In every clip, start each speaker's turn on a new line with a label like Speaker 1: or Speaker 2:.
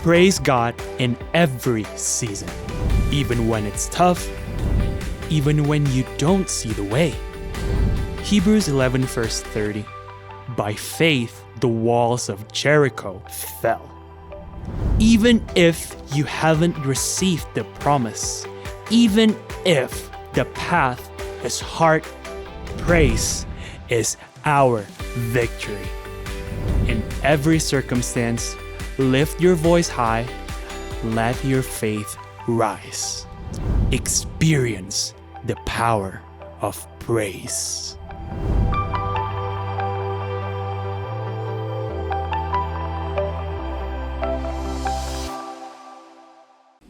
Speaker 1: praise God in every season, even when it's tough, even when you don't see the way. Hebrews 11 verse 30. By faith, the walls of Jericho fell. Even if you haven't received the promise, even if the path is hard, praise is our victory. In every circumstance, lift your voice high, let your faith rise. Experience the power of praise.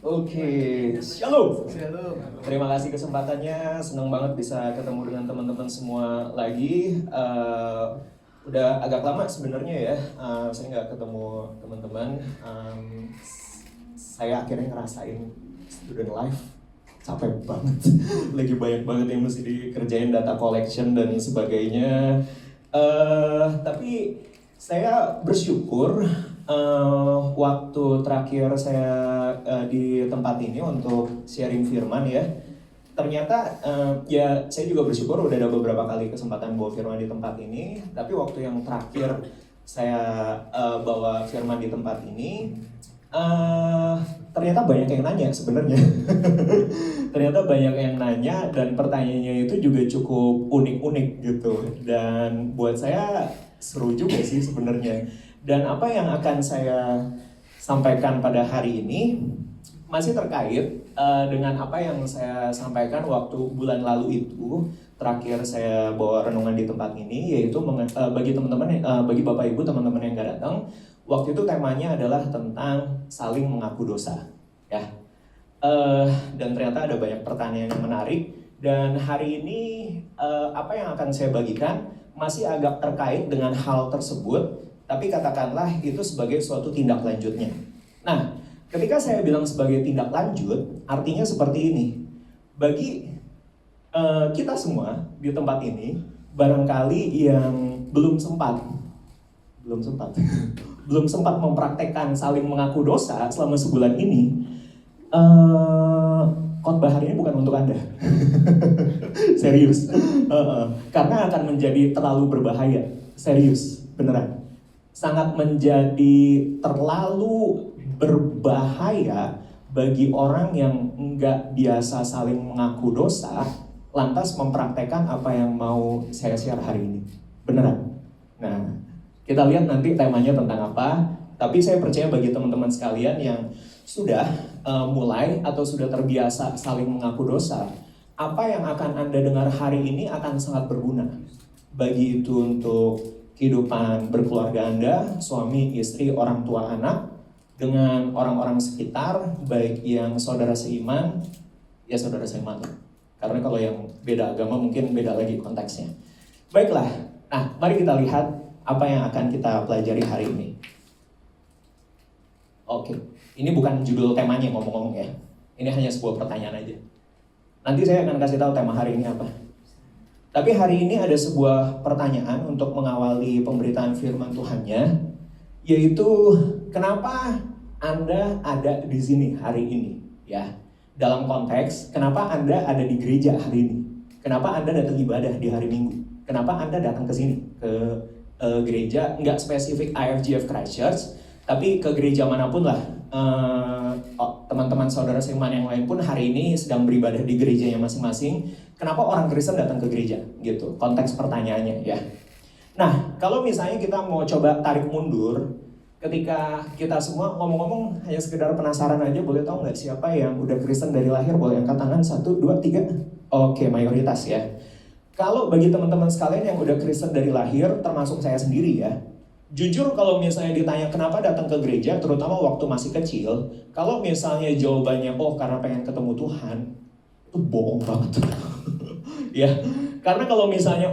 Speaker 2: Oke, shalom. Terima kasih kesempatannya, senang banget bisa ketemu dengan teman-teman semua lagi. Udah agak lama sebenarnya ya, saya nggak ketemu teman-teman. Saya akhirnya ngerasain student life, capek banget. Lagi banyak banget yang mesti dikerjain, data collection dan sebagainya. Tapi saya bersyukur waktu terakhir saya di tempat ini untuk sharing firman ya. Ternyata ya saya juga bersyukur udah ada beberapa kali kesempatan bawa firman di tempat ini. Tapi waktu yang terakhir saya bawa firman di tempat ini, ternyata banyak yang nanya sebenarnya. Ternyata banyak yang nanya dan pertanyaannya itu juga cukup unik-unik gitu. Dan buat saya seru juga sih sebenarnya. Dan apa yang akan saya sampaikan pada hari ini masih terkait dengan apa yang saya sampaikan waktu bulan lalu itu. Terakhir saya bawa renungan di tempat ini, yaitu bagi teman-teman, bagi Bapak Ibu teman-teman yang gak datang, waktu itu temanya adalah tentang saling mengaku dosa, ya. Dan ternyata ada banyak pertanyaan yang menarik. Dan hari ini apa yang akan saya bagikan masih agak terkait dengan hal tersebut, tapi katakanlah itu sebagai suatu tindak lanjutnya. Nah, ketika saya bilang sebagai tindak lanjut, artinya seperti ini. Bagi kita semua di tempat ini, barangkali yang belum sempat mempraktekkan saling mengaku dosa selama sebulan ini, khotbah hari ini bukan untuk Anda. Serius. Karena akan menjadi terlalu berbahaya. Serius, beneran. Sangat menjadi terlalu berbahaya bagi orang yang nggak biasa saling mengaku dosa, lantas mempraktekkan apa yang mau saya share hari ini. Beneran. Nah, kita lihat nanti temanya tentang apa. Tapi saya percaya bagi teman-teman sekalian yang sudah mulai atau sudah terbiasa saling mengaku dosa, apa yang akan Anda dengar hari ini akan sangat berguna. Bagi itu untuk kehidupan berkeluarga Anda, suami, istri, orang tua, anak, dengan orang-orang sekitar, baik yang saudara seiman, ya saudara seiman. Karena kalau yang beda agama mungkin beda lagi konteksnya. Baiklah, nah mari kita lihat apa yang akan kita pelajari hari ini. Oke, ini bukan judul temanya ngomong-ngomong ya. Ini hanya sebuah pertanyaan aja. Nanti saya akan kasih tahu tema hari ini apa. Tapi hari ini ada sebuah pertanyaan untuk mengawali pemberitaan firman Tuhannya, yaitu kenapa Anda ada di sini hari ini, ya. Dalam konteks, kenapa Anda ada di gereja hari ini? Kenapa Anda datang ibadah di hari Minggu? Kenapa Anda datang ke sini, ke gereja, nggak spesifik IFGF Christchurch, tapi ke gereja manapun lah. Teman-teman saudara seiman yang lain pun hari ini sedang beribadah di gerejanya masing-masing. Kenapa orang Kristen datang ke gereja? Gitu, konteks pertanyaannya ya. Nah, kalau misalnya kita mau coba tarik mundur, ketika kita semua ngomong-ngomong hanya sekedar penasaran aja, boleh tahu nggak siapa yang udah Kristen dari lahir? Boleh angkat tangan, 1, 2, 3. Oke, mayoritas ya. Kalau bagi teman-teman sekalian yang udah Kristen dari lahir, termasuk saya sendiri ya, jujur kalau misalnya ditanya kenapa datang ke gereja, terutama waktu masih kecil, kalau misalnya jawabannya, oh karena pengen ketemu Tuhan, itu bohong banget. Ya, karena kalau misalnya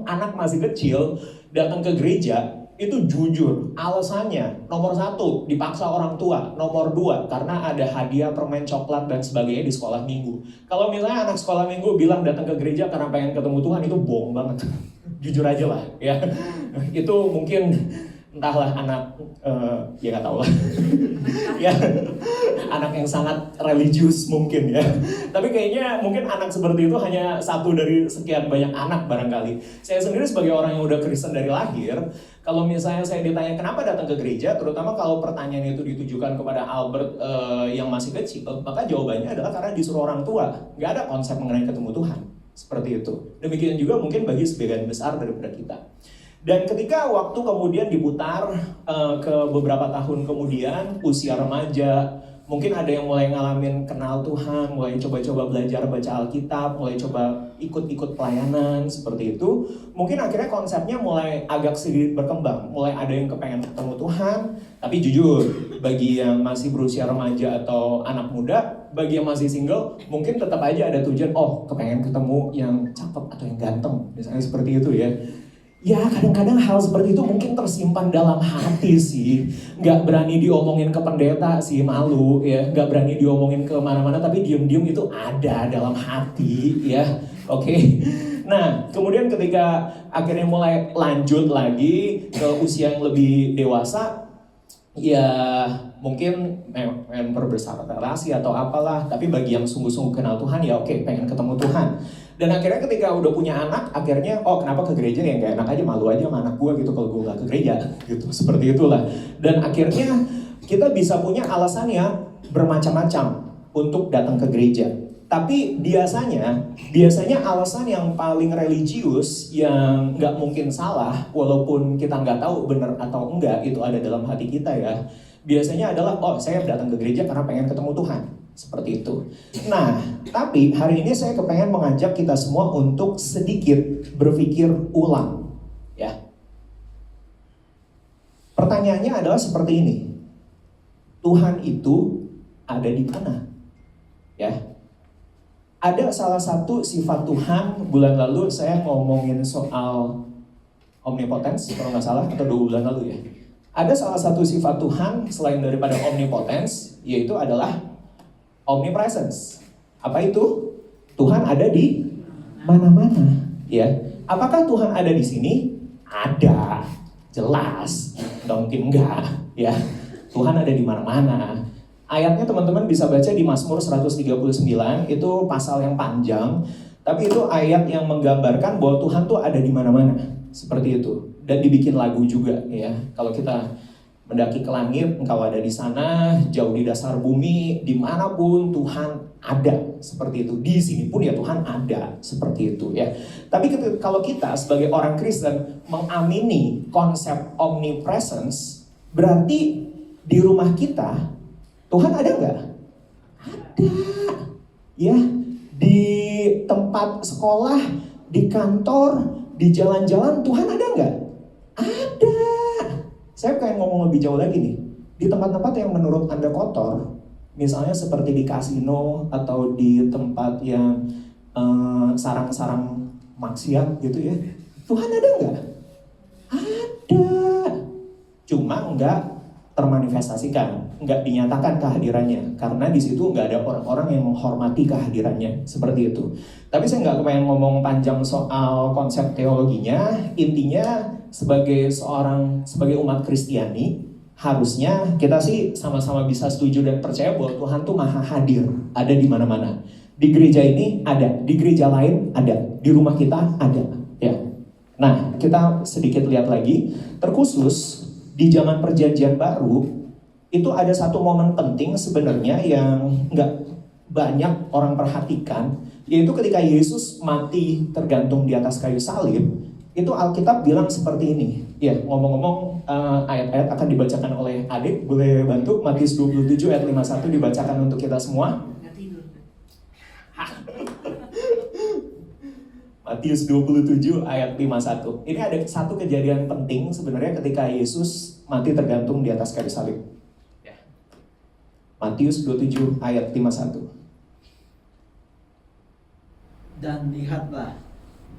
Speaker 2: anak masih kecil datang ke gereja, itu jujur, alasannya nomor 1 dipaksa orang tua, nomor 2 karena ada hadiah permen coklat dan sebagainya di sekolah minggu. Kalau misalnya anak sekolah minggu bilang datang ke gereja karena pengen ketemu Tuhan, itu bohong banget. Jujur aja lah ya. Itu mungkin entahlah anak ya nggak tahu lah ya, anak yang sangat religius mungkin ya. Tapi kayaknya mungkin anak seperti itu hanya satu dari sekian banyak anak barangkali. Saya sendiri sebagai orang yang udah Kristen dari lahir, kalau misalnya saya ditanya kenapa datang ke gereja, terutama kalau pertanyaan itu ditujukan kepada Albert yang masih kecil, maka jawabannya adalah karena disuruh orang tua. Nggak ada konsep mengenai ketemu Tuhan. Seperti itu. Demikian juga mungkin bagi sebagian besar daripada kita. Dan ketika waktu kemudian diputar ke beberapa tahun kemudian, usia remaja, mungkin ada yang mulai ngalamin kenal Tuhan, mulai coba-coba belajar baca Alkitab, mulai coba ikut-ikut pelayanan, seperti itu. Mungkin akhirnya konsepnya mulai agak sedikit berkembang, mulai ada yang kepengen ketemu Tuhan. Tapi jujur, bagi yang masih berusia remaja atau anak muda, bagi yang masih single, mungkin tetap aja ada tujuan, oh kepengen ketemu yang cakep atau yang ganteng, misalnya seperti itu ya. Ya kadang-kadang hal seperti itu mungkin tersimpan dalam hati sih. Nggak berani diomongin ke pendeta sih, malu ya. Nggak berani diomongin ke mana-mana, tapi diem-diem itu ada dalam hati ya. Oke. Nah kemudian ketika akhirnya mulai lanjut lagi ke usia yang lebih dewasa, ya mungkin memperbesar relasi atau apalah. Tapi bagi yang sungguh-sungguh kenal Tuhan ya oke, pengen ketemu Tuhan. Dan akhirnya ketika udah punya anak, akhirnya oh kenapa ke gereja ya nggak enak aja, malu aja sama anak gue gitu kalau gue nggak ke gereja gitu, seperti itulah. Dan akhirnya kita bisa punya alasan yang bermacam-macam untuk datang ke gereja. Tapi biasanya alasan yang paling religius yang nggak mungkin salah, walaupun kita nggak tahu benar atau enggak itu ada dalam hati kita ya. Biasanya adalah oh saya datang ke gereja karena pengen ketemu Tuhan. Seperti itu. Nah, tapi hari ini saya kepengen mengajak kita semua untuk sedikit berpikir ulang. Ya. Pertanyaannya adalah seperti ini. Tuhan itu ada di mana? Ya. Ada salah satu sifat Tuhan, bulan lalu saya ngomongin soal omnipotence, kalau nggak salah, atau 2 bulan lalu ya. Ada salah satu sifat Tuhan selain daripada omnipotence, yaitu adalah omnipresence. Apa itu? Tuhan ada di mana-mana, ya. Apakah Tuhan ada di sini? Ada, jelas. Nggak mungkin enggak, ya. Tuhan ada di mana-mana. Ayatnya teman-teman bisa baca di Mazmur 139, itu pasal yang panjang, tapi itu ayat yang menggambarkan bahwa Tuhan tuh ada di mana-mana, seperti itu. Dan dibikin lagu juga, ya. Kalau kita mendaki ke langit, engkau ada di sana, jauh di dasar bumi, dimanapun Tuhan ada, seperti itu. Di sini pun ya Tuhan ada, seperti itu ya. Tapi kalau kita sebagai orang Kristen mengamini konsep omnipresence, berarti di rumah kita Tuhan ada nggak? Ada, ya. Di tempat sekolah, di kantor, di jalan-jalan Tuhan ada nggak? Ada. Saya pengen ngomong lebih jauh lagi nih. Di tempat-tempat yang menurut Anda kotor, misalnya seperti di kasino atau di tempat yang sarang-sarang maksiat gitu ya, Tuhan ada nggak? Ada. Cuma nggak termanifestasikan, nggak dinyatakan kehadirannya, karena di situ nggak ada orang-orang yang menghormati kehadirannya, seperti itu. Tapi saya nggak pengen ngomong panjang soal konsep teologinya. Intinya sebagai umat Kristiani, harusnya kita sih sama-sama bisa setuju dan percaya bahwa Tuhan tuh maha hadir, ada di mana-mana. Di gereja ini ada, di gereja lain ada, di rumah kita ada, ya. Nah, kita sedikit lihat lagi, terkhusus di zaman Perjanjian Baru, itu ada satu momen penting sebenarnya yang nggak banyak orang perhatikan, yaitu ketika Yesus mati tergantung di atas kayu salib. Itu Alkitab bilang seperti ini. Ya, ngomong-ngomong ayat-ayat akan dibacakan oleh adik, boleh bantu Matius 27 ayat 51 dibacakan untuk kita semua. Matius 27 ayat 51. Ini ada satu kejadian penting sebenarnya ketika Yesus mati tergantung di atas kayu salib. Ya. Matius 27 ayat 51.
Speaker 3: Dan lihatlah,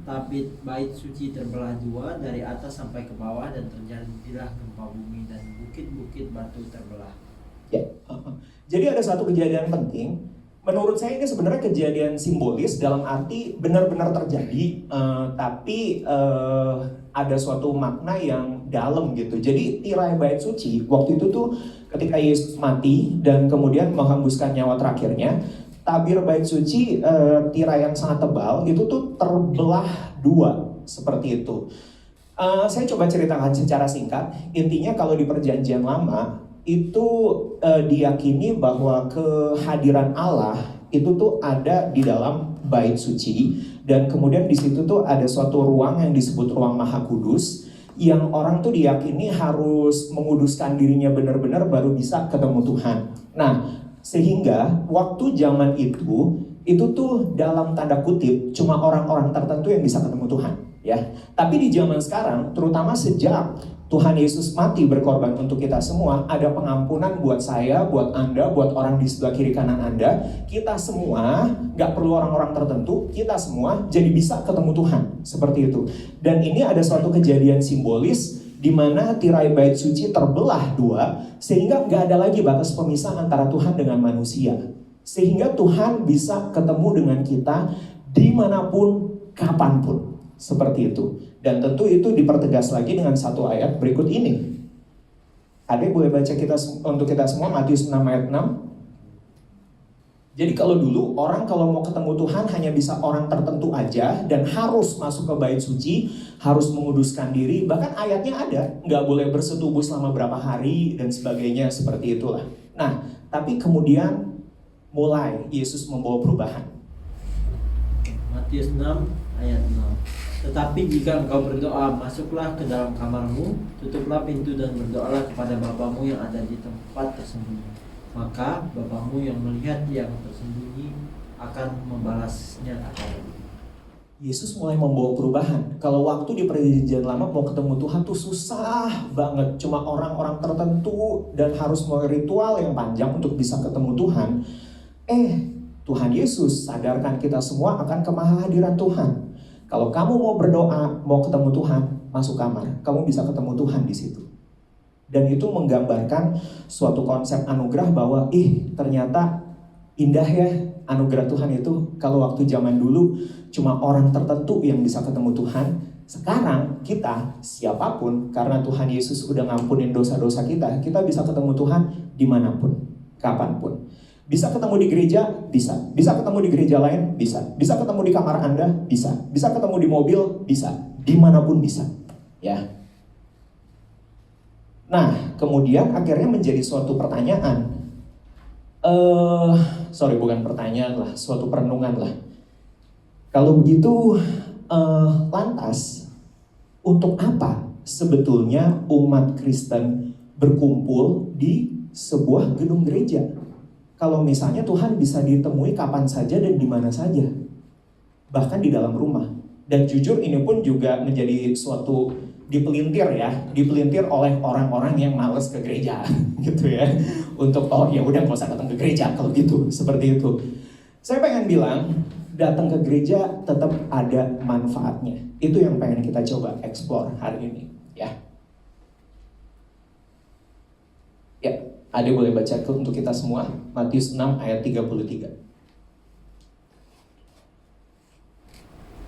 Speaker 3: tabit bait suci terbelah dua dari atas sampai ke bawah, dan terjadilah gempa bumi dan bukit-bukit batu terbelah.
Speaker 2: Ya. Jadi ada satu kejadian penting Menurut saya ini sebenarnya kejadian simbolis dalam arti benar-benar terjadi, tapi ada suatu makna yang dalam gitu. Jadi tirai bait suci waktu itu tuh ketika Yesus mati dan kemudian menghembuskan nyawa terakhirnya, tabir bait suci tirai yang sangat tebal itu tuh terbelah dua seperti itu. Saya coba ceritakan secara singkat. Intinya kalau di Perjanjian Lama itu diyakini bahwa kehadiran Allah itu tuh ada di dalam bait suci, dan kemudian di situ tuh ada suatu ruang yang disebut ruang Maha Kudus yang orang tuh diyakini harus menguduskan dirinya benar-benar baru bisa ketemu Tuhan. Nah, sehingga waktu zaman itu tuh dalam tanda kutip cuma orang-orang tertentu yang bisa ketemu Tuhan, ya. Tapi di zaman sekarang, terutama sejak Tuhan Yesus mati berkorban untuk kita semua, ada pengampunan buat saya, buat Anda, buat orang di sebelah kiri kanan Anda. Kita semua, gak perlu orang-orang tertentu, kita semua jadi bisa ketemu Tuhan, seperti itu. Dan ini ada suatu kejadian simbolis di mana tirai bait suci terbelah dua, sehingga gak ada lagi batas pemisah antara Tuhan dengan manusia. Sehingga Tuhan bisa ketemu dengan kita dimanapun, kapanpun, seperti itu. Dan tentu itu dipertegas lagi dengan satu ayat berikut ini. Adek boleh baca untuk kita semua Matius 6 ayat 6. Jadi kalau dulu orang kalau mau ketemu Tuhan hanya bisa orang tertentu aja dan harus masuk ke bait suci, harus menguduskan diri, bahkan ayatnya ada, nggak boleh bersetubuh selama berapa hari dan sebagainya, seperti itulah. Nah, tapi kemudian mulai Yesus membawa perubahan.
Speaker 3: Matius 6 ayat 6. Tetapi jika engkau berdoa, masuklah ke dalam kamarmu, tutuplah pintu dan berdoalah kepada Bapamu yang ada di tempat tersembunyi. Maka Bapamu yang melihat yang tersembunyi akan membalasnya kepadamu.
Speaker 2: Yesus mulai membawa perubahan. Kalau waktu di Perjanjian Lama mau ketemu Tuhan tuh susah banget, cuma orang-orang tertentu dan harus melalui ritual yang panjang untuk bisa ketemu Tuhan. Tuhan Yesus sadarkan kita semua akan kemahadiran Tuhan. Kalau kamu mau berdoa, mau ketemu Tuhan, masuk kamar. Kamu bisa ketemu Tuhan di situ. Dan itu menggambarkan suatu konsep anugerah bahwa, ternyata indah ya anugerah Tuhan itu. Kalau waktu zaman dulu cuma orang tertentu yang bisa ketemu Tuhan. Sekarang kita, siapapun, karena Tuhan Yesus udah ngampunin dosa-dosa kita bisa ketemu Tuhan dimanapun, kapanpun. Bisa ketemu di gereja? Bisa. Bisa ketemu di gereja lain? Bisa. Bisa ketemu di kamar Anda? Bisa. Bisa ketemu di mobil? Bisa. Dimanapun bisa. Ya. Nah, kemudian akhirnya menjadi suatu pertanyaan. Bukan pertanyaan lah, suatu perenungan lah. Kalau begitu, lantas, untuk apa sebetulnya umat Kristen berkumpul di sebuah gedung gereja? Kalau misalnya Tuhan bisa ditemui kapan saja dan di mana saja, bahkan di dalam rumah. Dan jujur ini pun juga menjadi suatu dipelintir oleh orang-orang yang malas ke gereja, gitu ya. Untuk ya udah nggak usah datang ke gereja kalau gitu, seperti itu. Saya pengen bilang datang ke gereja tetap ada manfaatnya. Itu yang pengen kita coba explore hari ini, ya. Ya. Ade boleh baca untuk kita semua Matius 6 ayat 33.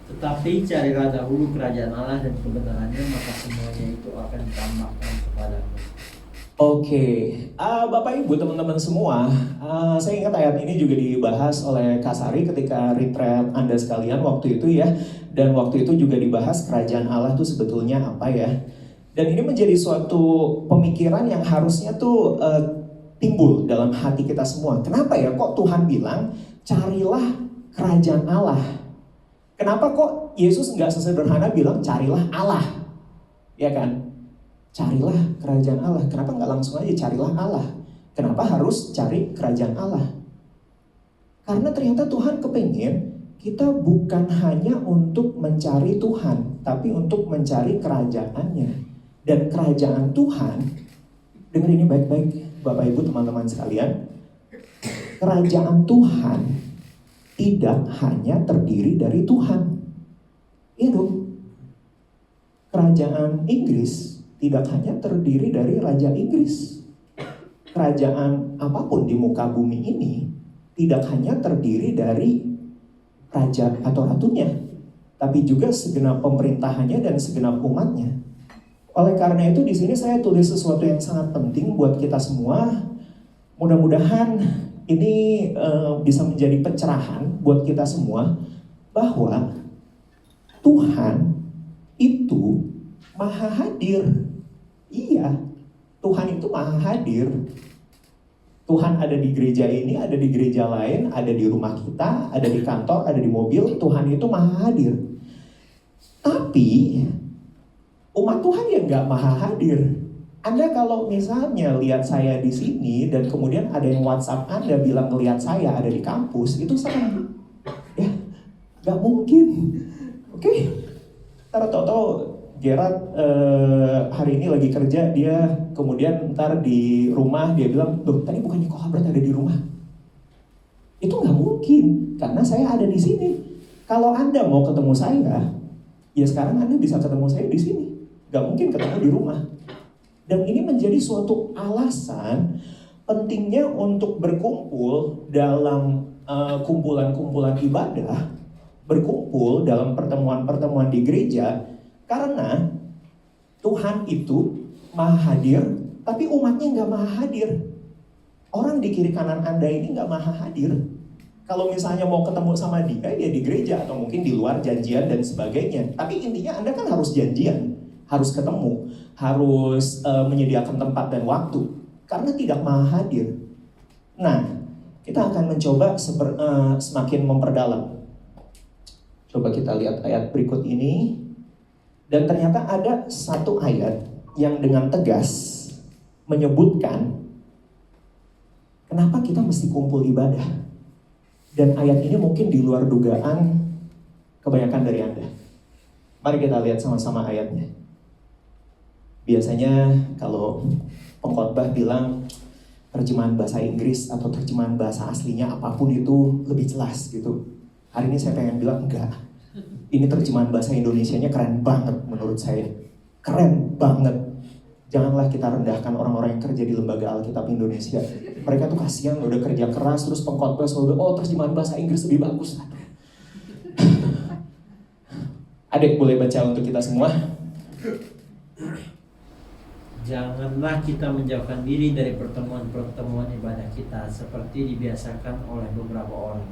Speaker 3: Tetapi carilah dahulu kerajaan Allah dan kebenarannya, maka semuanya itu akan ditambahkan kepadamu.
Speaker 2: Oke, Bapak Ibu teman-teman semua, saya ingat ayat ini juga dibahas oleh Kak Sari ketika retreat Anda sekalian waktu itu ya. Dan waktu itu juga dibahas kerajaan Allah itu sebetulnya apa ya. Dan ini menjadi suatu pemikiran yang harusnya tuh timbul dalam hati kita semua. Kenapa ya kok Tuhan bilang carilah kerajaan Allah? Kenapa kok Yesus nggak sesederhana bilang carilah Allah? Ya kan? Carilah kerajaan Allah. Kenapa nggak langsung aja carilah Allah? Kenapa harus cari kerajaan Allah? Karena ternyata Tuhan kepengen kita bukan hanya untuk mencari Tuhan, tapi untuk mencari kerajaannya. Dan kerajaan Tuhan, dengar ini baik-baik Bapak Ibu teman-teman sekalian, kerajaan Tuhan tidak hanya terdiri dari Tuhan. Iya dong. Kerajaan Inggris tidak hanya terdiri dari Raja Inggris. Kerajaan apapun di muka bumi ini tidak hanya terdiri dari raja atau ratunya, tapi juga segenap pemerintahannya dan segenap umatnya. Oleh karena itu di sini saya tulis sesuatu yang sangat penting buat kita semua. Mudah-mudahan ini bisa menjadi pencerahan buat kita semua bahwa Tuhan itu maha hadir. Iya, Tuhan itu maha hadir. Tuhan ada di gereja ini, ada di gereja lain, ada di rumah kita, ada di kantor, ada di mobil. Tuhan itu maha hadir. Tapi umat Tuhan yang nggak maha hadir. Anda kalau misalnya lihat saya di sini dan kemudian ada yang WhatsApp Anda bilang ngelihat saya ada di kampus, itu salah. Ya, nggak mungkin. Oke? Ntar tau-tau Gerard hari ini lagi kerja, dia kemudian ntar di rumah dia bilang, "Loh, tadi bukannya kok Habrat ada di rumah?" Itu nggak mungkin, karena saya ada di sini. Kalau Anda mau ketemu saya, ya sekarang Anda bisa ketemu saya di sini. Nggak mungkin ketemu di rumah. Dan ini menjadi suatu alasan pentingnya untuk berkumpul dalam kumpulan-kumpulan ibadah, berkumpul dalam pertemuan-pertemuan di gereja, karena Tuhan itu maha hadir, tapi umatnya nggak maha hadir. Orang di kiri kanan Anda ini nggak maha hadir. Kalau misalnya mau ketemu sama dia, ya di gereja atau mungkin di luar janjian dan sebagainya. Tapi intinya Anda kan harus janjian, harus ketemu, harus menyediakan tempat dan waktu, karena tidak maha hadir. Nah, kita akan mencoba semakin memperdalam. Coba kita lihat ayat berikut ini. Dan ternyata ada satu ayat yang dengan tegas menyebutkan kenapa kita mesti kumpul ibadah. Dan ayat ini mungkin di luar dugaan kebanyakan dari Anda. Mari kita lihat sama-sama ayatnya. Biasanya kalau pengkhotbah bilang terjemahan bahasa Inggris atau terjemahan bahasa aslinya apapun itu lebih jelas gitu. Hari ini saya pengen bilang enggak. Ini terjemahan bahasa Indonesianya keren banget menurut saya. Keren banget. Janganlah kita rendahkan orang-orang yang kerja di lembaga Alkitab Indonesia. Mereka tuh kasihan udah kerja keras, terus pengkhotbah selalu, oh terjemahan bahasa Inggris lebih bagus. Adik boleh baca untuk kita semua?
Speaker 3: Janganlah kita menjauhkan diri dari pertemuan-pertemuan ibadah kita seperti dibiasakan oleh beberapa orang.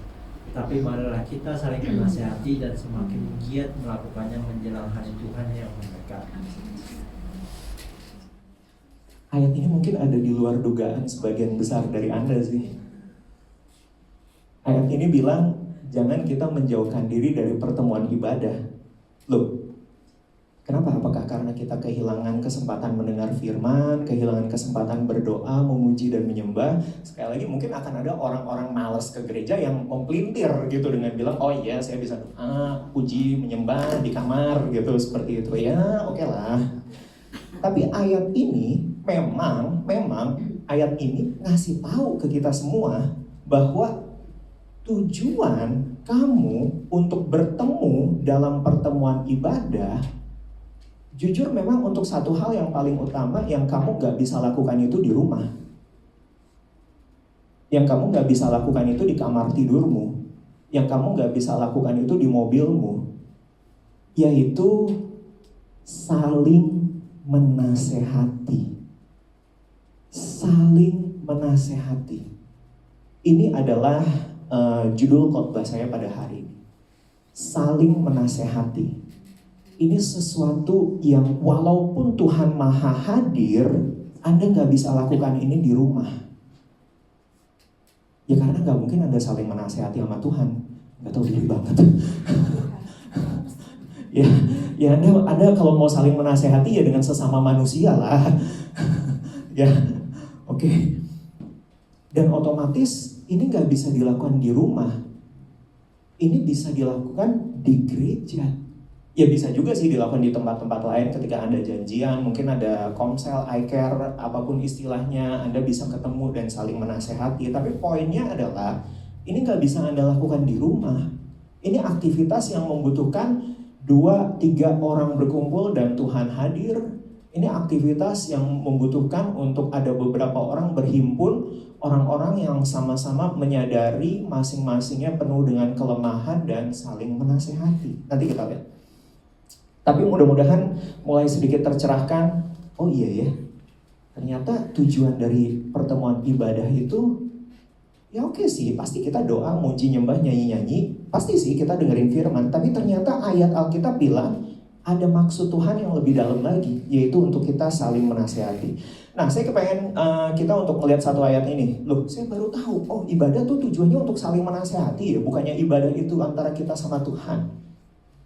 Speaker 3: Tapi marilah kita saling menasihati dan semakin giat melakukannya menjelang hari Tuhan yang mendekat.
Speaker 2: Ayat ini mungkin ada di luar dugaan sebagian besar dari Anda sih. Ayat ini bilang, jangan kita menjauhkan diri dari pertemuan ibadah. Loh, kenapa? Apakah karena kita kehilangan kesempatan mendengar firman, kehilangan kesempatan berdoa, memuji dan menyembah? Sekali lagi mungkin akan ada orang-orang malas ke gereja yang mempelintir gitu dengan bilang, oh iya saya bisa doa, puji, menyembah di kamar gitu, seperti itu. Ya oke lah. Tapi ayat ini memang ayat ini ngasih tahu ke kita semua bahwa tujuan kamu untuk bertemu dalam pertemuan ibadah, jujur memang untuk satu hal yang paling utama yang kamu gak bisa lakukan itu di rumah. Yang kamu gak bisa lakukan itu di kamar tidurmu. Yang kamu gak bisa lakukan itu di mobilmu. Yaitu saling menasehati. Saling menasehati. Ini adalah judul khotbah saya pada hari ini. Saling menasehati. Ini sesuatu yang walaupun Tuhan maha hadir, Anda gak bisa lakukan ini di rumah. Ya karena gak mungkin Anda saling menasehati sama Tuhan. Gak tahu diri banget. ya Anda kalau mau saling menasehati ya dengan sesama manusia lah. Ya, oke. Dan otomatis ini gak bisa dilakukan di rumah. Ini bisa dilakukan di gereja. Ya bisa juga sih dilakukan di tempat-tempat lain ketika Anda janjian, mungkin ada komsel, iCare, apapun istilahnya, Anda bisa ketemu dan saling menasehati. Tapi poinnya adalah, ini gak bisa Anda lakukan di rumah. Ini aktivitas yang membutuhkan 2-3 orang berkumpul dan Tuhan hadir. Ini aktivitas yang membutuhkan untuk ada beberapa orang berhimpun, orang-orang yang sama-sama menyadari masing-masingnya penuh dengan kelemahan dan saling menasehati. Nanti kita lihat. Tapi mudah-mudahan mulai sedikit tercerahkan, oh iya ya, ternyata tujuan dari pertemuan ibadah itu, ya oke sih, pasti kita doa, muji, nyembah, nyanyi-nyanyi, pasti sih kita dengerin firman, tapi ternyata ayat Alkitab bilang, ada maksud Tuhan yang lebih dalam lagi, yaitu untuk kita saling menasehati. Nah, saya kepengen kita untuk melihat satu ayat ini. Loh, saya baru tahu, oh ibadah tuh tujuannya untuk saling menasehati ya, bukannya ibadah itu antara kita sama Tuhan.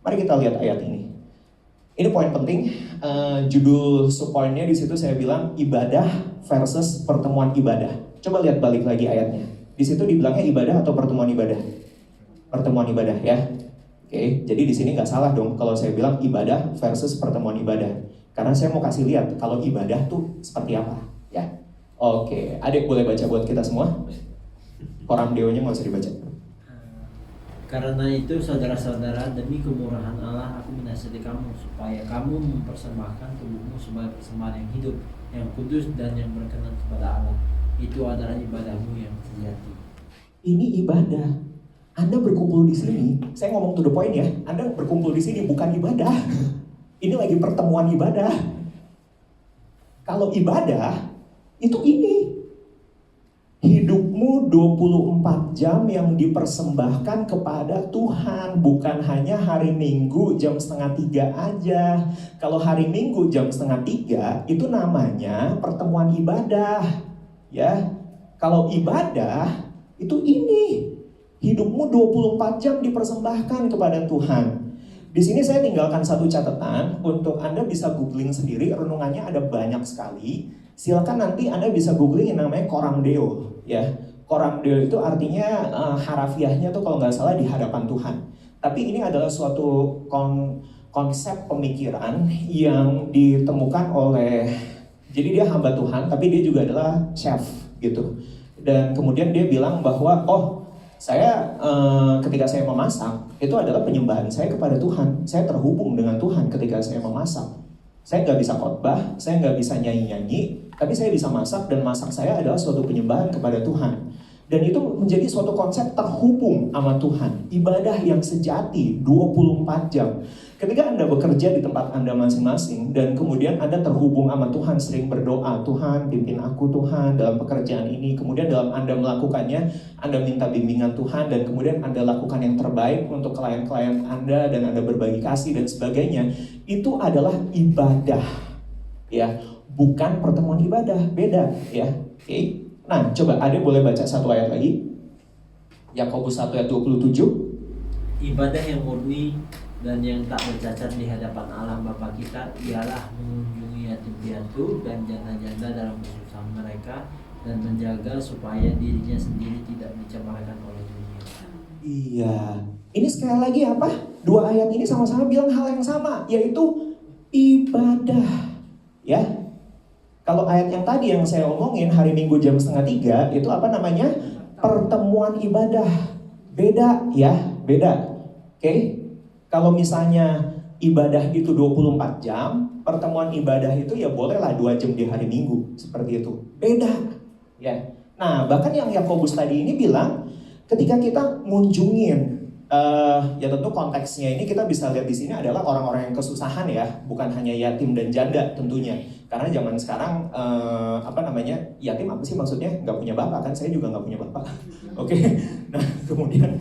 Speaker 2: Mari kita lihat ayat ini. Ini poin penting, judul subpoinnya di situ saya bilang ibadah versus pertemuan ibadah. Coba lihat balik lagi ayatnya. Di situ dibilangnya ibadah atau pertemuan ibadah? Pertemuan ibadah ya. Oke, jadi di sini nggak salah dong kalau saya bilang ibadah versus pertemuan ibadah. Karena saya mau kasih lihat kalau ibadah tuh seperti apa ya. Oke, adik boleh baca buat kita semua? Koram deonya nggak usah dibaca.
Speaker 3: Karena itu saudara-saudara, demi kemurahan Allah aku menasihati kamu supaya kamu mempersembahkan tubuhmu sebagai persembahan yang hidup, yang kudus dan yang berkenan kepada Allah. Itu adalah ibadahmu yang sejati.
Speaker 2: Ini ibadah. Anda berkumpul di sini, saya ngomong to the point ya. Anda berkumpul di sini bukan ibadah. Ini lagi pertemuan ibadah. Kalau ibadah itu ini. Hidupmu 24 jam yang dipersembahkan kepada Tuhan. Bukan hanya hari Minggu jam 2:30 aja. Kalau hari Minggu jam 2:30 itu namanya pertemuan ibadah. Ya, kalau ibadah itu ini. Hidupmu 24 jam dipersembahkan kepada Tuhan. Di sini saya tinggalkan satu catatan untuk Anda bisa googling sendiri, renungannya ada banyak sekali. Silakan nanti Anda bisa googling yang namanya Coram Deo, ya. Coram Deo itu artinya harafiahnya tuh kalau nggak salah di hadapan Tuhan. Tapi ini adalah suatu konsep pemikiran yang ditemukan oleh, jadi dia hamba Tuhan, tapi dia juga adalah chef gitu. Dan kemudian dia bilang bahwa saya ketika saya memasak itu adalah penyembahan saya kepada Tuhan. Saya terhubung dengan Tuhan ketika saya memasak. Saya nggak bisa khotbah, saya nggak bisa nyanyi-nyanyi, tapi saya bisa masak dan masak saya adalah suatu penyembahan kepada Tuhan. Dan itu menjadi suatu konsep terhubung sama Tuhan. Ibadah yang sejati 24 jam. Ketika Anda bekerja di tempat Anda masing-masing dan kemudian Anda terhubung sama Tuhan, sering berdoa, Tuhan pimpin aku Tuhan dalam pekerjaan ini. Kemudian dalam Anda melakukannya, Anda minta bimbingan Tuhan dan kemudian Anda lakukan yang terbaik untuk klien-klien Anda dan Anda berbagi kasih dan sebagainya. Itu adalah ibadah. Ya, bukan pertemuan ibadah, beda ya. Oke. Nah, coba Ade boleh baca satu ayat lagi. Yakobus 1 ayat 27.
Speaker 3: Ibadah yang murni dan yang tak bercacat di hadapan Allah Bapa kita ialah mengunjungi yatim piatu dan janda-janda dalam kesusahan mereka dan menjaga supaya dirinya sendiri tidak dicemarkan oleh dunia.
Speaker 2: Iya, ini sekali lagi apa? Dua ayat ini sama-sama bilang hal yang sama, yaitu ibadah. Ya, kalau ayat yang tadi yang saya omongin hari Minggu jam 2:30 itu apa namanya? Pertemuan ibadah. Beda ya, beda. Oke? Kalau misalnya ibadah itu 24 jam, pertemuan ibadah itu ya bolehlah 2 jam di hari Minggu, seperti itu. Beda, ya. Nah, bahkan yang Yakobus tadi ini bilang, ketika kita ngunjungin, ya tentu konteksnya ini kita bisa lihat di sini adalah orang-orang yang kesusahan ya, bukan hanya yatim dan janda tentunya. Karena zaman sekarang yatim apa sih maksudnya? Nggak punya bapak kan? Saya juga nggak punya bapak. Oke. Nah kemudian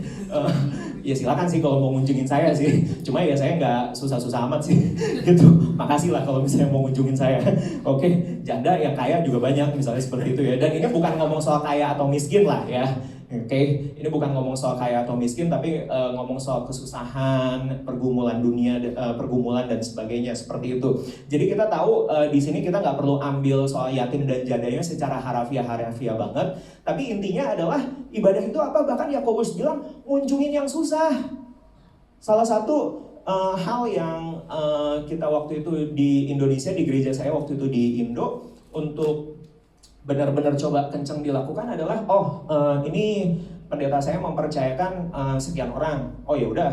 Speaker 2: ya silakan sih kalau mau ngunjungin saya sih. Cuma ya saya nggak susah-susah amat sih. Gitu. Makasih lah kalau misalnya mau ngunjungin saya. Oke. Janda yang kaya juga banyak misalnya seperti itu ya. Dan ini bukan ngomong soal kaya atau miskin lah ya. Oke, ini bukan ngomong soal kaya atau miskin, tapi ngomong soal kesusahan, pergumulan dunia, pergumulan dan sebagainya seperti itu. Jadi kita tahu di sini kita nggak perlu ambil soal yatim dan jandanya secara harafiah banget. Tapi intinya adalah ibadah itu apa? Bahkan Yakobus bilang ngunjungin yang susah. Salah satu hal yang kita waktu itu di Indonesia, di gereja saya waktu itu di Indo untuk benar-benar coba kenceng dilakukan adalah ini pendeta saya mempercayakan sekian orang. Oh ya udah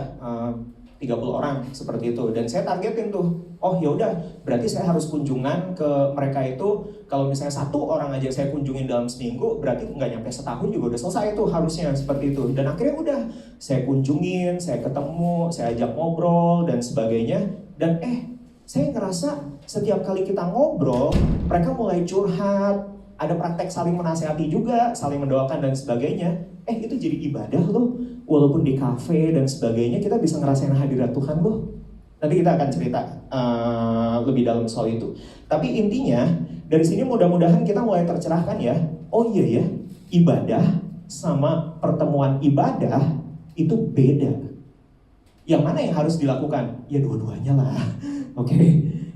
Speaker 2: 30 orang seperti itu dan saya targetin tuh oh ya udah, berarti saya harus kunjungan ke mereka itu. Kalau misalnya 1 orang aja saya kunjungin dalam seminggu, berarti nggak nyampe setahun juga udah selesai tuh harusnya seperti itu. Dan akhirnya udah, saya kunjungin, saya ketemu, saya ajak ngobrol dan sebagainya. Dan saya ngerasa setiap kali kita ngobrol, mereka mulai curhat, ada praktek saling menasehati juga, saling mendoakan dan sebagainya. Itu jadi ibadah loh. Walaupun di kafe dan sebagainya, kita bisa ngerasain hadirat Tuhan loh. Nanti kita akan cerita lebih dalam soal itu. Tapi intinya, dari sini mudah-mudahan kita mulai tercerahkan ya. Oh iya ya, ibadah sama pertemuan ibadah itu beda. Yang mana yang harus dilakukan? Ya dua-duanya lah. Oke.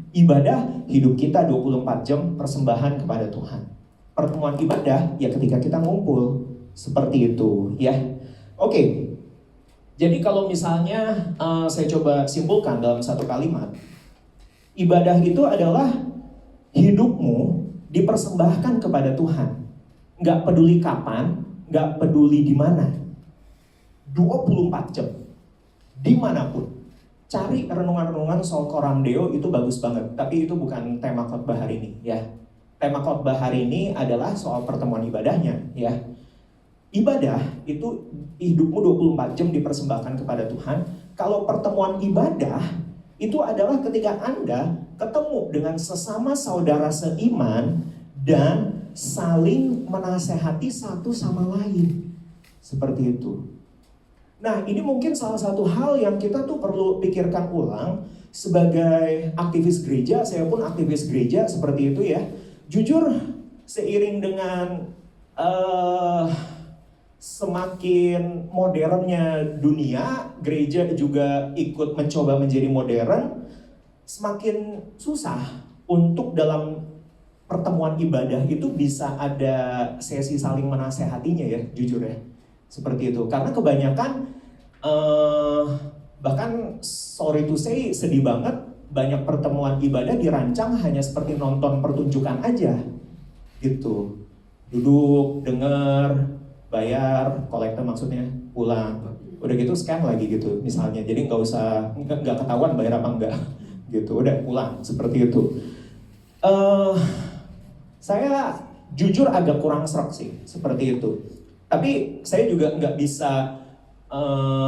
Speaker 2: Ibadah, hidup kita 24 jam persembahan kepada Tuhan. Pertemuan ibadah, ya ketika kita ngumpul. Seperti itu ya. Oke. Jadi kalau misalnya saya coba simpulkan dalam satu kalimat, ibadah itu adalah hidupmu dipersembahkan kepada Tuhan. Nggak peduli kapan, nggak peduli di mana. 24 jam, dimanapun. Cari renungan-renungan soal Coram Deo, itu bagus banget. Tapi itu bukan tema khotbah hari ini ya. Tema khotbah hari ini adalah soal pertemuan ibadahnya ya. Ibadah itu hidupmu 24 jam dipersembahkan kepada Tuhan. Kalau pertemuan ibadah itu adalah ketika Anda ketemu dengan sesama saudara seiman dan saling menasehati satu sama lain. Seperti itu. Nah, ini mungkin salah satu hal yang kita tuh perlu pikirkan ulang. Sebagai aktivis gereja, saya pun aktivis gereja seperti itu ya. Jujur, seiring dengan semakin modernnya dunia, gereja juga ikut mencoba menjadi modern, semakin susah untuk dalam pertemuan ibadah itu bisa ada sesi saling menasehatinya ya, jujur ya. Seperti itu, karena kebanyakan bahkan sorry to say, sedih banget, banyak pertemuan ibadah dirancang hanya seperti nonton pertunjukan aja gitu. Duduk, denger, bayar, kolektor maksudnya, pulang. Udah gitu scan lagi gitu misalnya. Jadi nggak ketahuan bayar apa enggak gitu. Udah pulang, seperti itu. Saya jujur agak kurang serak sih, seperti itu. Tapi saya juga nggak bisa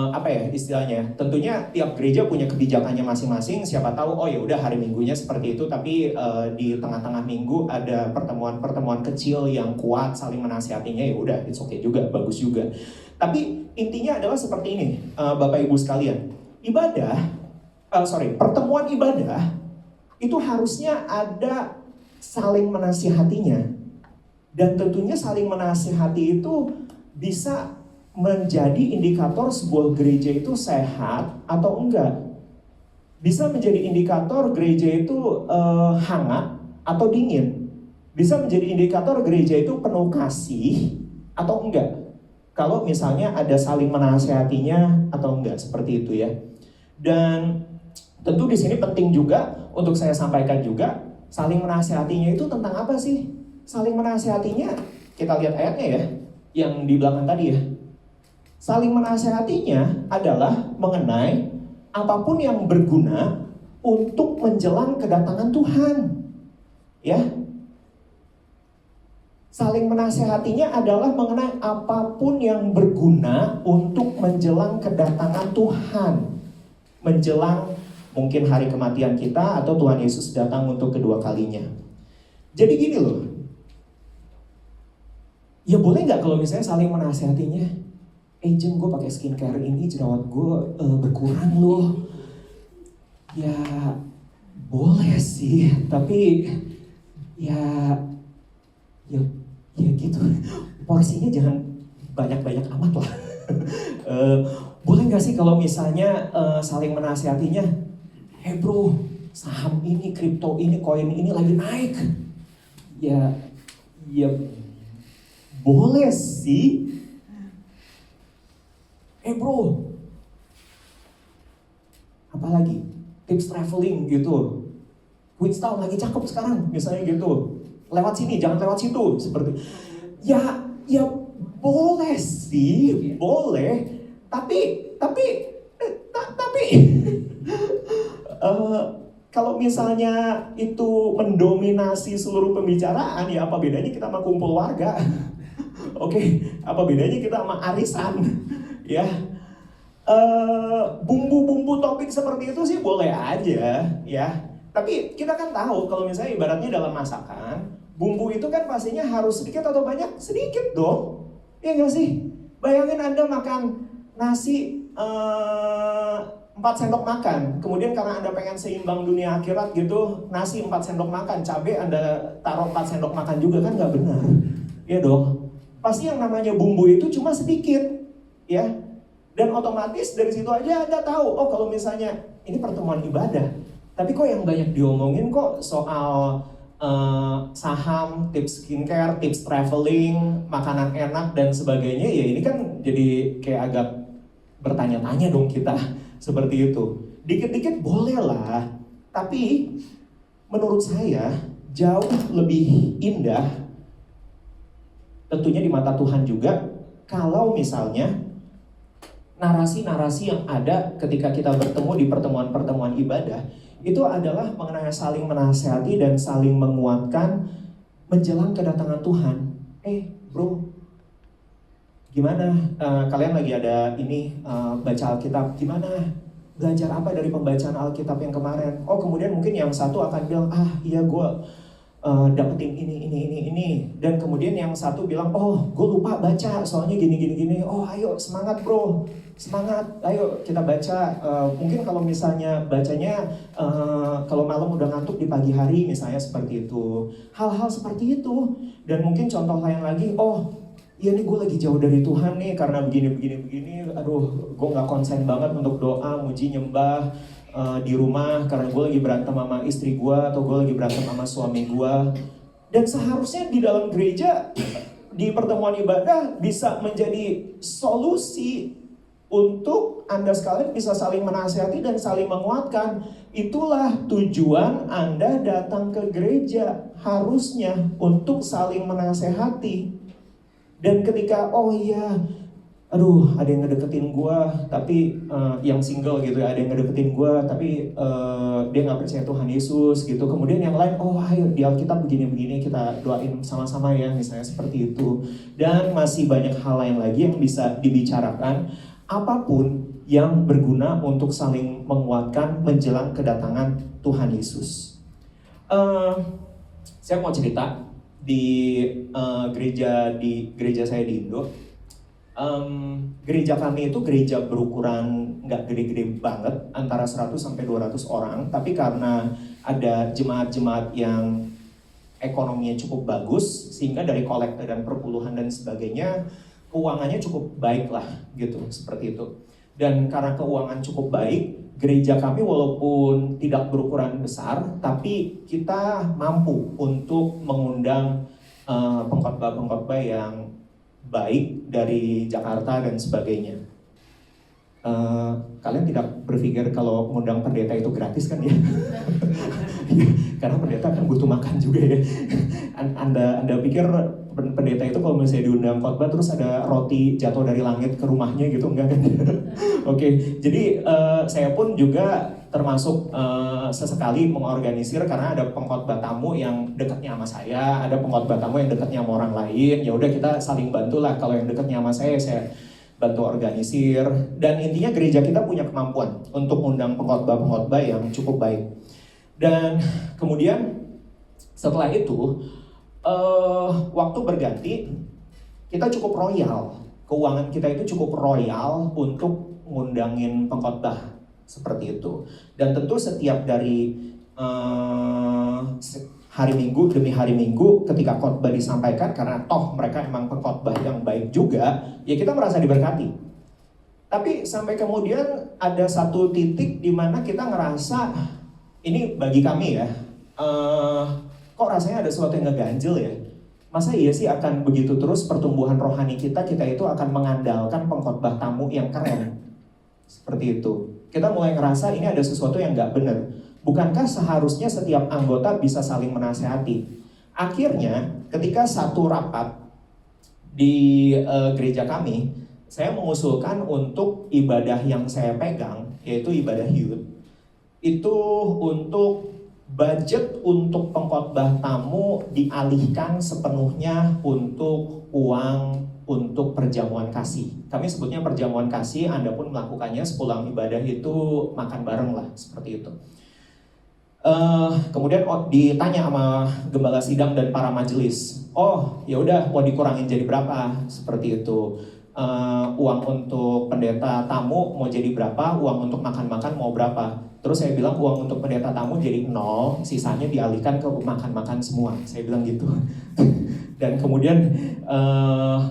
Speaker 2: apa ya istilahnya. Tentunya tiap gereja punya kebijakannya masing-masing. Siapa tahu oh ya udah hari Minggunya seperti itu, tapi di tengah-tengah minggu ada pertemuan-pertemuan kecil yang kuat saling menasihatinya, ya udah it's okay juga, bagus juga. Tapi intinya adalah seperti ini, Bapak Ibu sekalian. Pertemuan ibadah itu harusnya ada saling menasihatinya. Dan tentunya saling menasihati itu bisa menjadi indikator sebuah gereja itu sehat atau enggak. Bisa menjadi indikator gereja itu hangat atau dingin. Bisa menjadi indikator gereja itu penuh kasih atau enggak. Kalau misalnya ada saling menasihatinya atau enggak, seperti itu ya. Dan tentu di sini penting juga untuk saya sampaikan juga, saling menasihatinya itu tentang apa sih? Saling menasihatinya, kita lihat ayatnya ya, yang di belakang tadi ya. Saling menasihatinya adalah mengenai apapun yang berguna untuk menjelang kedatangan Tuhan. Ya. Saling menasihatinya adalah mengenai apapun yang berguna untuk menjelang kedatangan Tuhan. Menjelang mungkin hari kematian kita atau Tuhan Yesus datang untuk kedua kalinya. Jadi gini loh. Ya boleh nggak kalau misalnya saling menasihatinya? Jem, gue pakai skincare ini, jerawat gue berkurang loh. Ya boleh sih, tapi ya gitu. Porsinya jangan banyak-banyak amat lah. Boleh nggak sih kalau misalnya saling menasihatinya? Bro, saham ini, kripto ini, koin ini lagi naik. Ya boleh sih. Bro, apalagi tips traveling gitu. Queenstown lagi cakep sekarang, misalnya gitu. Lewat sini, jangan lewat situ, seperti. Ya boleh sih, boleh. Tapi kalau misalnya itu mendominasi seluruh pembicaraan, ya apa bedanya kita sama kumpul warga? Oke, apa bedanya kita sama arisan? Ya, bumbu-bumbu topik seperti itu sih boleh aja, ya. Tapi kita kan tahu kalau misalnya ibaratnya dalam masakan, bumbu itu kan pastinya harus sedikit atau banyak? Sedikit dong, ya nggak sih? Bayangin Anda makan nasi 4 sendok makan, kemudian karena Anda pengen seimbang dunia akhirat gitu, nasi 4 sendok makan, cabai Anda taruh 4 sendok makan juga, kan nggak benar, ya dong. Pasti yang namanya bumbu itu cuma sedikit, ya. Dan otomatis dari situ aja Anda tahu, oh kalau misalnya ini pertemuan ibadah, tapi kok yang banyak diomongin kok soal saham, tips skincare, tips traveling, makanan enak dan sebagainya, ya ini kan jadi kayak agak bertanya-tanya dong kita. Seperti itu. Dikit-dikit boleh lah, tapi menurut saya jauh lebih indah, tentunya di mata Tuhan juga, kalau misalnya narasi-narasi yang ada ketika kita bertemu di pertemuan-pertemuan ibadah itu adalah mengenai saling menasihati dan saling menguatkan menjelang kedatangan Tuhan. Bro, gimana? Kalian lagi ada ini baca Alkitab, gimana? Belajar apa dari pembacaan Alkitab yang kemarin? Oh, kemudian mungkin yang satu akan bilang, iya gue dapetin ini. Dan kemudian yang satu bilang, oh gue lupa baca, soalnya gini. Oh ayo semangat bro, semangat, ayo kita baca. Mungkin kalau misalnya bacanya kalau malam udah ngantuk di pagi hari misalnya seperti itu. Hal-hal seperti itu. Dan mungkin contoh lain lagi, iya nih gue lagi jauh dari Tuhan nih karena begini. Aduh, gue gak konsen banget untuk doa, muji, nyembah di rumah karena gue lagi berantem sama istri gue atau gue lagi berantem sama suami gue. Dan seharusnya di dalam gereja, di pertemuan ibadah bisa menjadi solusi untuk Anda sekalian bisa saling menasihati dan saling menguatkan. Itulah tujuan Anda datang ke gereja, harusnya untuk saling menasihati. Dan ketika ada yang ngedeketin gue, tapi yang single gitu ya, ada yang ngedeketin gue, tapi dia nggak percaya Tuhan Yesus gitu. Kemudian yang lain, ayo di Alkitab begini, kita doain sama-sama ya, misalnya seperti itu. Dan masih banyak hal lain lagi yang bisa dibicarakan, apapun yang berguna untuk saling menguatkan menjelang kedatangan Tuhan Yesus. Saya mau cerita di gereja saya di Indo. Gereja kami itu gereja berukuran nggak gede-gede banget, antara 100 sampai 200 orang, tapi karena ada jemaat-jemaat yang ekonominya cukup bagus, sehingga dari kolekte dan perpuluhan dan sebagainya, keuangannya cukup baik lah gitu, seperti itu. Dan karena keuangan cukup baik, gereja kami walaupun tidak berukuran besar, tapi kita mampu untuk mengundang pengkhotbah-pengkhotbah yang baik dari Jakarta dan sebagainya. Kalian tidak berpikir kalau mengundang pendeta itu gratis kan ya? Karena pendeta kan butuh makan juga ya. Anda pikir pendeta itu kalau misalnya diundang khotbah terus ada roti jatuh dari langit ke rumahnya gitu, enggak kan? Oke, jadi saya pun juga termasuk sesekali mengorganisir karena ada pengkhotbah tamu yang dekatnya sama saya, ada pengkhotbah tamu yang dekatnya sama orang lain. Ya udah kita saling bantu lah. Kalau yang dekatnya sama saya bantu organisir. Dan intinya gereja kita punya kemampuan untuk mengundang pengkhotbah yang cukup baik. Dan kemudian setelah itu waktu berganti, kita cukup royal. Keuangan kita itu cukup royal untuk ngundangin pengkhotbah seperti itu. Dan tentu setiap dari hari Minggu demi hari Minggu ketika khotbah disampaikan, karena toh mereka emang pengkhotbah yang baik juga, ya kita merasa diberkati. Tapi sampai kemudian ada satu titik di mana kita ngerasa, ini bagi kami ya, kok rasanya ada sesuatu yang ngeganjel ya. Masa iya sih akan begitu terus pertumbuhan rohani kita itu akan mengandalkan pengkhotbah tamu yang keren. Seperti itu. Kita mulai ngerasa ini ada sesuatu yang gak benar. Bukankah seharusnya setiap anggota bisa saling menasehati? Akhirnya ketika satu rapat di gereja kami, saya mengusulkan untuk ibadah yang saya pegang, yaitu ibadah youth, itu untuk budget untuk pengkhotbah tamu dialihkan sepenuhnya untuk uang untuk perjamuan kasih. Kami sebutnya perjamuan kasih, Anda pun melakukannya sepulang ibadah itu makan bareng lah, seperti itu. Kemudian ditanya sama gembala sidang dan para majelis, oh ya udah mau dikurangin jadi berapa, seperti itu. Uang untuk pendeta tamu mau jadi berapa, uang untuk makan-makan mau berapa. Terus saya bilang uang untuk pendeta tamu jadi 0, sisanya dialihkan ke makan-makan semua. Saya bilang gitu. Dan kemudian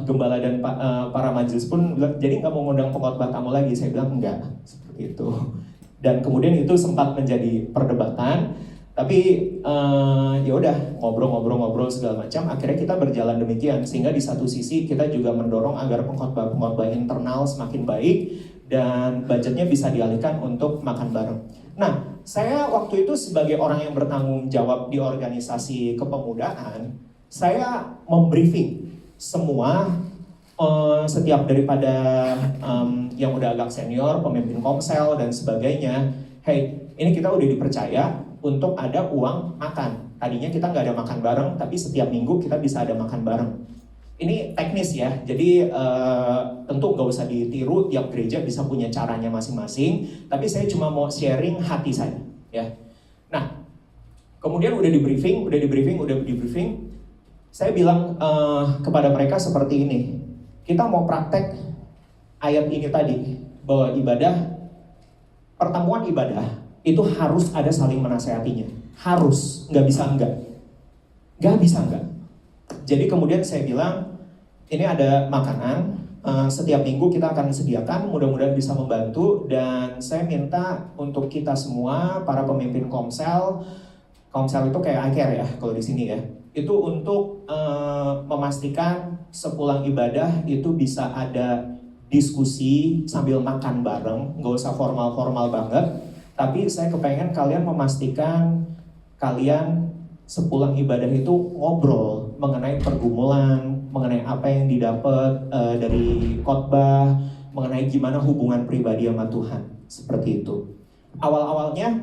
Speaker 2: gembala dan para majelis pun bilang, jadi nggak mau ngundang pengkhotbah tamu lagi. Saya bilang enggak, seperti itu. Dan kemudian itu sempat menjadi perdebatan. Tapi ya udah ngobrol segala macam. Akhirnya kita berjalan demikian, sehingga di satu sisi kita juga mendorong agar pengkhotbah internal semakin baik dan budgetnya bisa dialihkan untuk makan bareng. Nah, saya waktu itu sebagai orang yang bertanggung jawab di organisasi kepemudaan, saya membriefing semua setiap daripada yang udah agak senior, pemimpin komsel dan sebagainya. Hey, ini kita udah dipercaya untuk ada uang makan. Tadinya kita nggak ada makan bareng, tapi setiap minggu kita bisa ada makan bareng. Ini teknis ya, jadi tentu nggak usah ditiru, tiap gereja bisa punya caranya masing-masing. Tapi saya cuma mau sharing hati saya, ya. Nah, kemudian udah di briefing. Saya bilang kepada mereka seperti ini, kita mau praktek ayat ini tadi, bahwa pertemuan ibadah itu harus ada saling menasehatinya, harus, nggak bisa enggak. Jadi kemudian saya bilang, ini ada makanan, setiap minggu kita akan sediakan, mudah-mudahan bisa membantu. Dan saya minta untuk kita semua, para pemimpin komsel itu kayak akhir ya kalau di sini ya, itu untuk memastikan sepulang ibadah itu bisa ada diskusi sambil makan bareng, nggak usah formal-formal banget. Tapi saya kepengen kalian memastikan kalian sepulang ibadah itu ngobrol mengenai pergumulan, mengenai apa yang didapat dari khotbah, mengenai gimana hubungan pribadi sama Tuhan, seperti itu. Awal-awalnya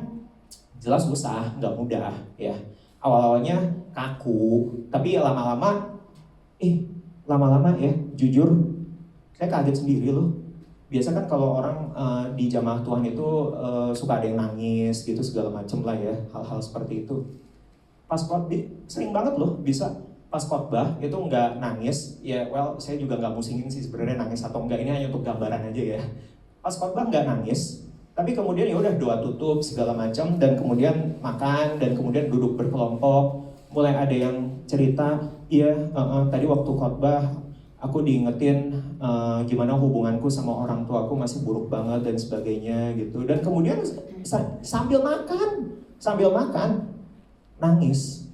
Speaker 2: jelas susah, nggak mudah ya. Awal-awalnya kaku, tapi lama-lama ya, jujur saya kaget sendiri loh. Biasa kan kalau orang di jamaah Tuhan itu suka ada yang nangis gitu segala macem lah ya, hal-hal seperti itu. Pas khotbah sering banget loh bisa pas khotbah itu nggak nangis, ya well saya juga nggak musingin sih sebenarnya nangis atau enggak, ini hanya untuk gambaran aja ya. Pas khotbah nggak nangis, tapi kemudian ya udah doa tutup segala macam dan kemudian makan dan kemudian duduk berkelompok, mulai ada yang cerita, iya tadi waktu khotbah aku diingetin gimana hubunganku sama orang tuaku masih buruk banget dan sebagainya gitu. Dan kemudian sambil makan nangis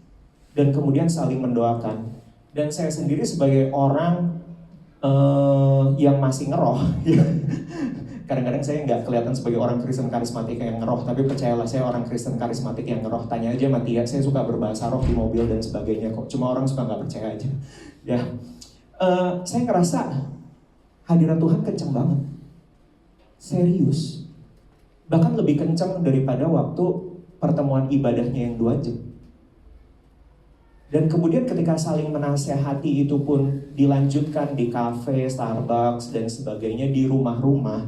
Speaker 2: dan kemudian saling mendoakan. Dan saya sendiri sebagai orang yang masih ngeroh, kadang-kadang saya nggak kelihatan sebagai orang Kristen karismatik yang ngeroh, tapi percayalah saya orang Kristen karismatik yang ngeroh. Tanya aja sama Tia, saya suka berbahasa roh di mobil dan sebagainya kok. Cuma orang suka nggak percaya aja. Ya. Saya ngerasa hadirat Tuhan kenceng banget, serius, bahkan lebih kenceng daripada waktu pertemuan ibadahnya yang 2 jam. Dan kemudian ketika saling menasehati itu pun dilanjutkan di kafe, Starbucks dan sebagainya, di rumah-rumah,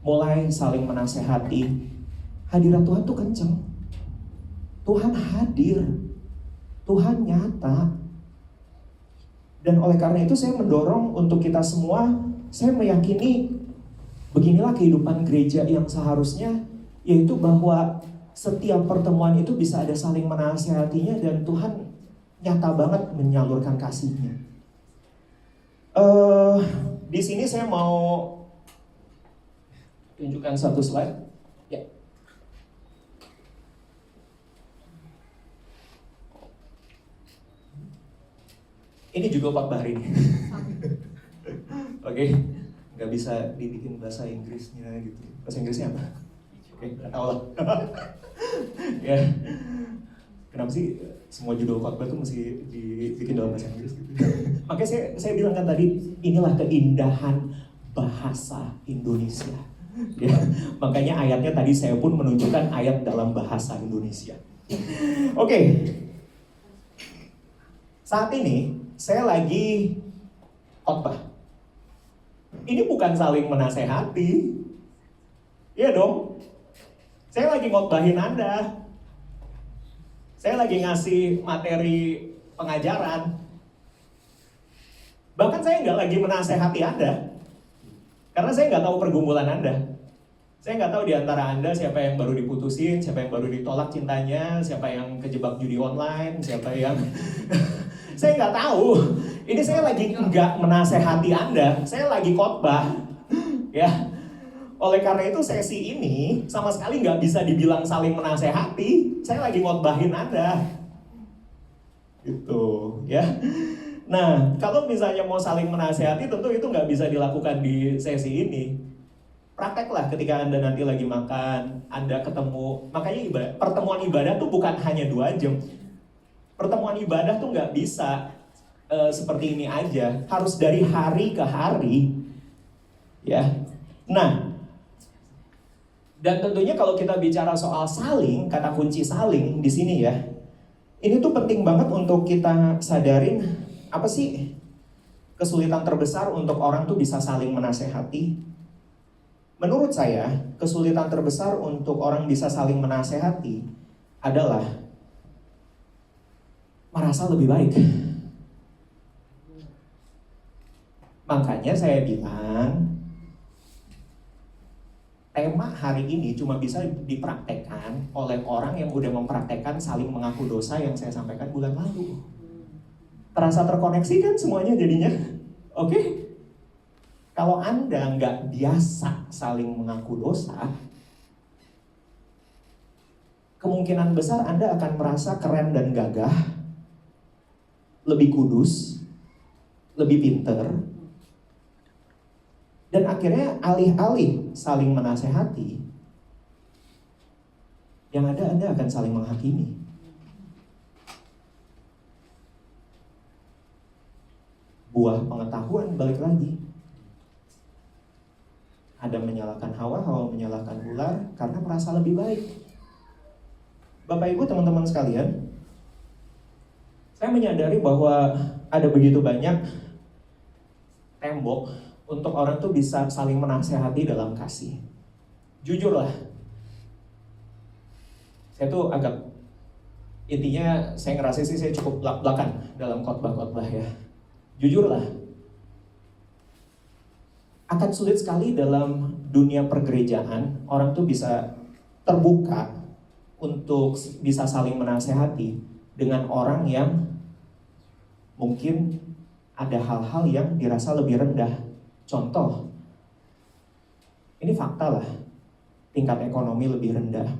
Speaker 2: mulai saling menasehati. Hadirat Tuhan tuh kenceng, Tuhan hadir, Tuhan nyata. Dan oleh karena itu saya mendorong untuk kita semua, saya meyakini beginilah kehidupan gereja yang seharusnya, yaitu bahwa setiap pertemuan itu bisa ada saling menasehatinya dan Tuhan nyata banget menyalurkan kasih-Nya. Di sini saya mau tunjukkan satu slide. Ya. Ini juga khotbah hari ini. Oke, nggak bisa dibikin bahasa Inggrisnya gitu. Bahasa Inggrisnya apa? Oke, nggak tahu lah. Ya, kenapa sih semua judul khotbah tuh mesti dibikin dalam bahasa Inggris gitu? Makanya saya bilang kan tadi, inilah keindahan bahasa Indonesia. Ya, makanya ayatnya tadi saya pun menunjukkan ayat dalam bahasa Indonesia. Oke. Saat ini saya lagi khotbah. Ini bukan saling menasehati. Iya dong. Saya lagi khotbahin Anda. Saya lagi ngasih materi pengajaran. Bahkan saya nggak lagi menasehati Anda. Karena saya nggak tahu pergumulan Anda. Saya nggak tahu di antara Anda siapa yang baru diputusin, siapa yang baru ditolak cintanya, siapa yang kejebak judi online, siapa yang... Saya nggak tahu. Ini saya lagi nggak menasehati Anda, saya lagi khotbah. Ya. Oleh karena itu sesi ini sama sekali nggak bisa dibilang saling menasehati. Saya lagi khotbahin Anda. Gitu, ya. Nah, kalau misalnya mau saling menasehati, tentu itu nggak bisa dilakukan di sesi ini. Prakteklah ketika Anda nanti lagi makan, Anda ketemu, makanya pertemuan ibadah tuh bukan hanya 2 jam. Pertemuan ibadah tuh nggak bisa seperti ini aja, harus dari hari ke hari, ya. Nah, dan tentunya kalau kita bicara soal saling, kata kunci saling di sini ya, ini tuh penting banget untuk kita sadarin. Apa sih kesulitan terbesar untuk orang tuh bisa saling menasehati? Menurut saya, kesulitan terbesar untuk orang bisa saling menasehati adalah merasa lebih baik. Makanya saya bilang, tema hari ini cuma bisa dipraktekkan oleh orang yang udah mempraktekkan saling mengaku dosa yang saya sampaikan bulan lalu. Terasa terkoneksi kan semuanya jadinya? Oke? Kalau Anda nggak biasa saling mengaku dosa, kemungkinan besar Anda akan merasa keren dan gagah, lebih kudus, lebih pinter, dan akhirnya alih-alih saling menasehati, yang ada Anda akan saling menghakimi. Buah pengetahuan balik lagi. Adam menyalahkan Hawa, Hawa menyalahkan ular karena merasa lebih baik. Bapak Ibu teman-teman sekalian, saya menyadari bahwa ada begitu banyak tembok untuk orang tuh bisa saling menasehati dalam kasih. Jujurlah, saya tuh agak, intinya saya ngerasa sih saya cukup belak-belakan dalam khotbah-khotbah ya. Jujurlah, akan sulit sekali dalam dunia pergerejaan orang tuh bisa terbuka untuk bisa saling menasehati dengan orang yang mungkin ada hal-hal yang dirasa lebih rendah. Contoh, ini fakta lah, tingkat ekonomi lebih rendah,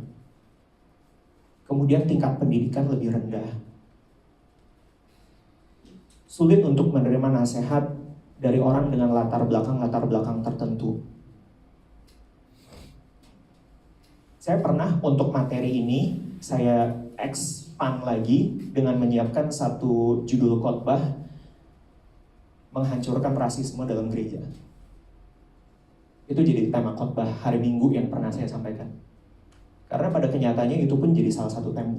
Speaker 2: kemudian tingkat pendidikan lebih rendah. Sulit untuk menerima nasihat dari orang dengan latar belakang tertentu. Saya pernah untuk materi ini, saya expand lagi dengan menyiapkan satu judul khotbah, menghancurkan rasisme dalam gereja. Itu jadi tema khotbah hari Minggu yang pernah saya sampaikan. Karena pada kenyataannya itu pun jadi salah satu tema.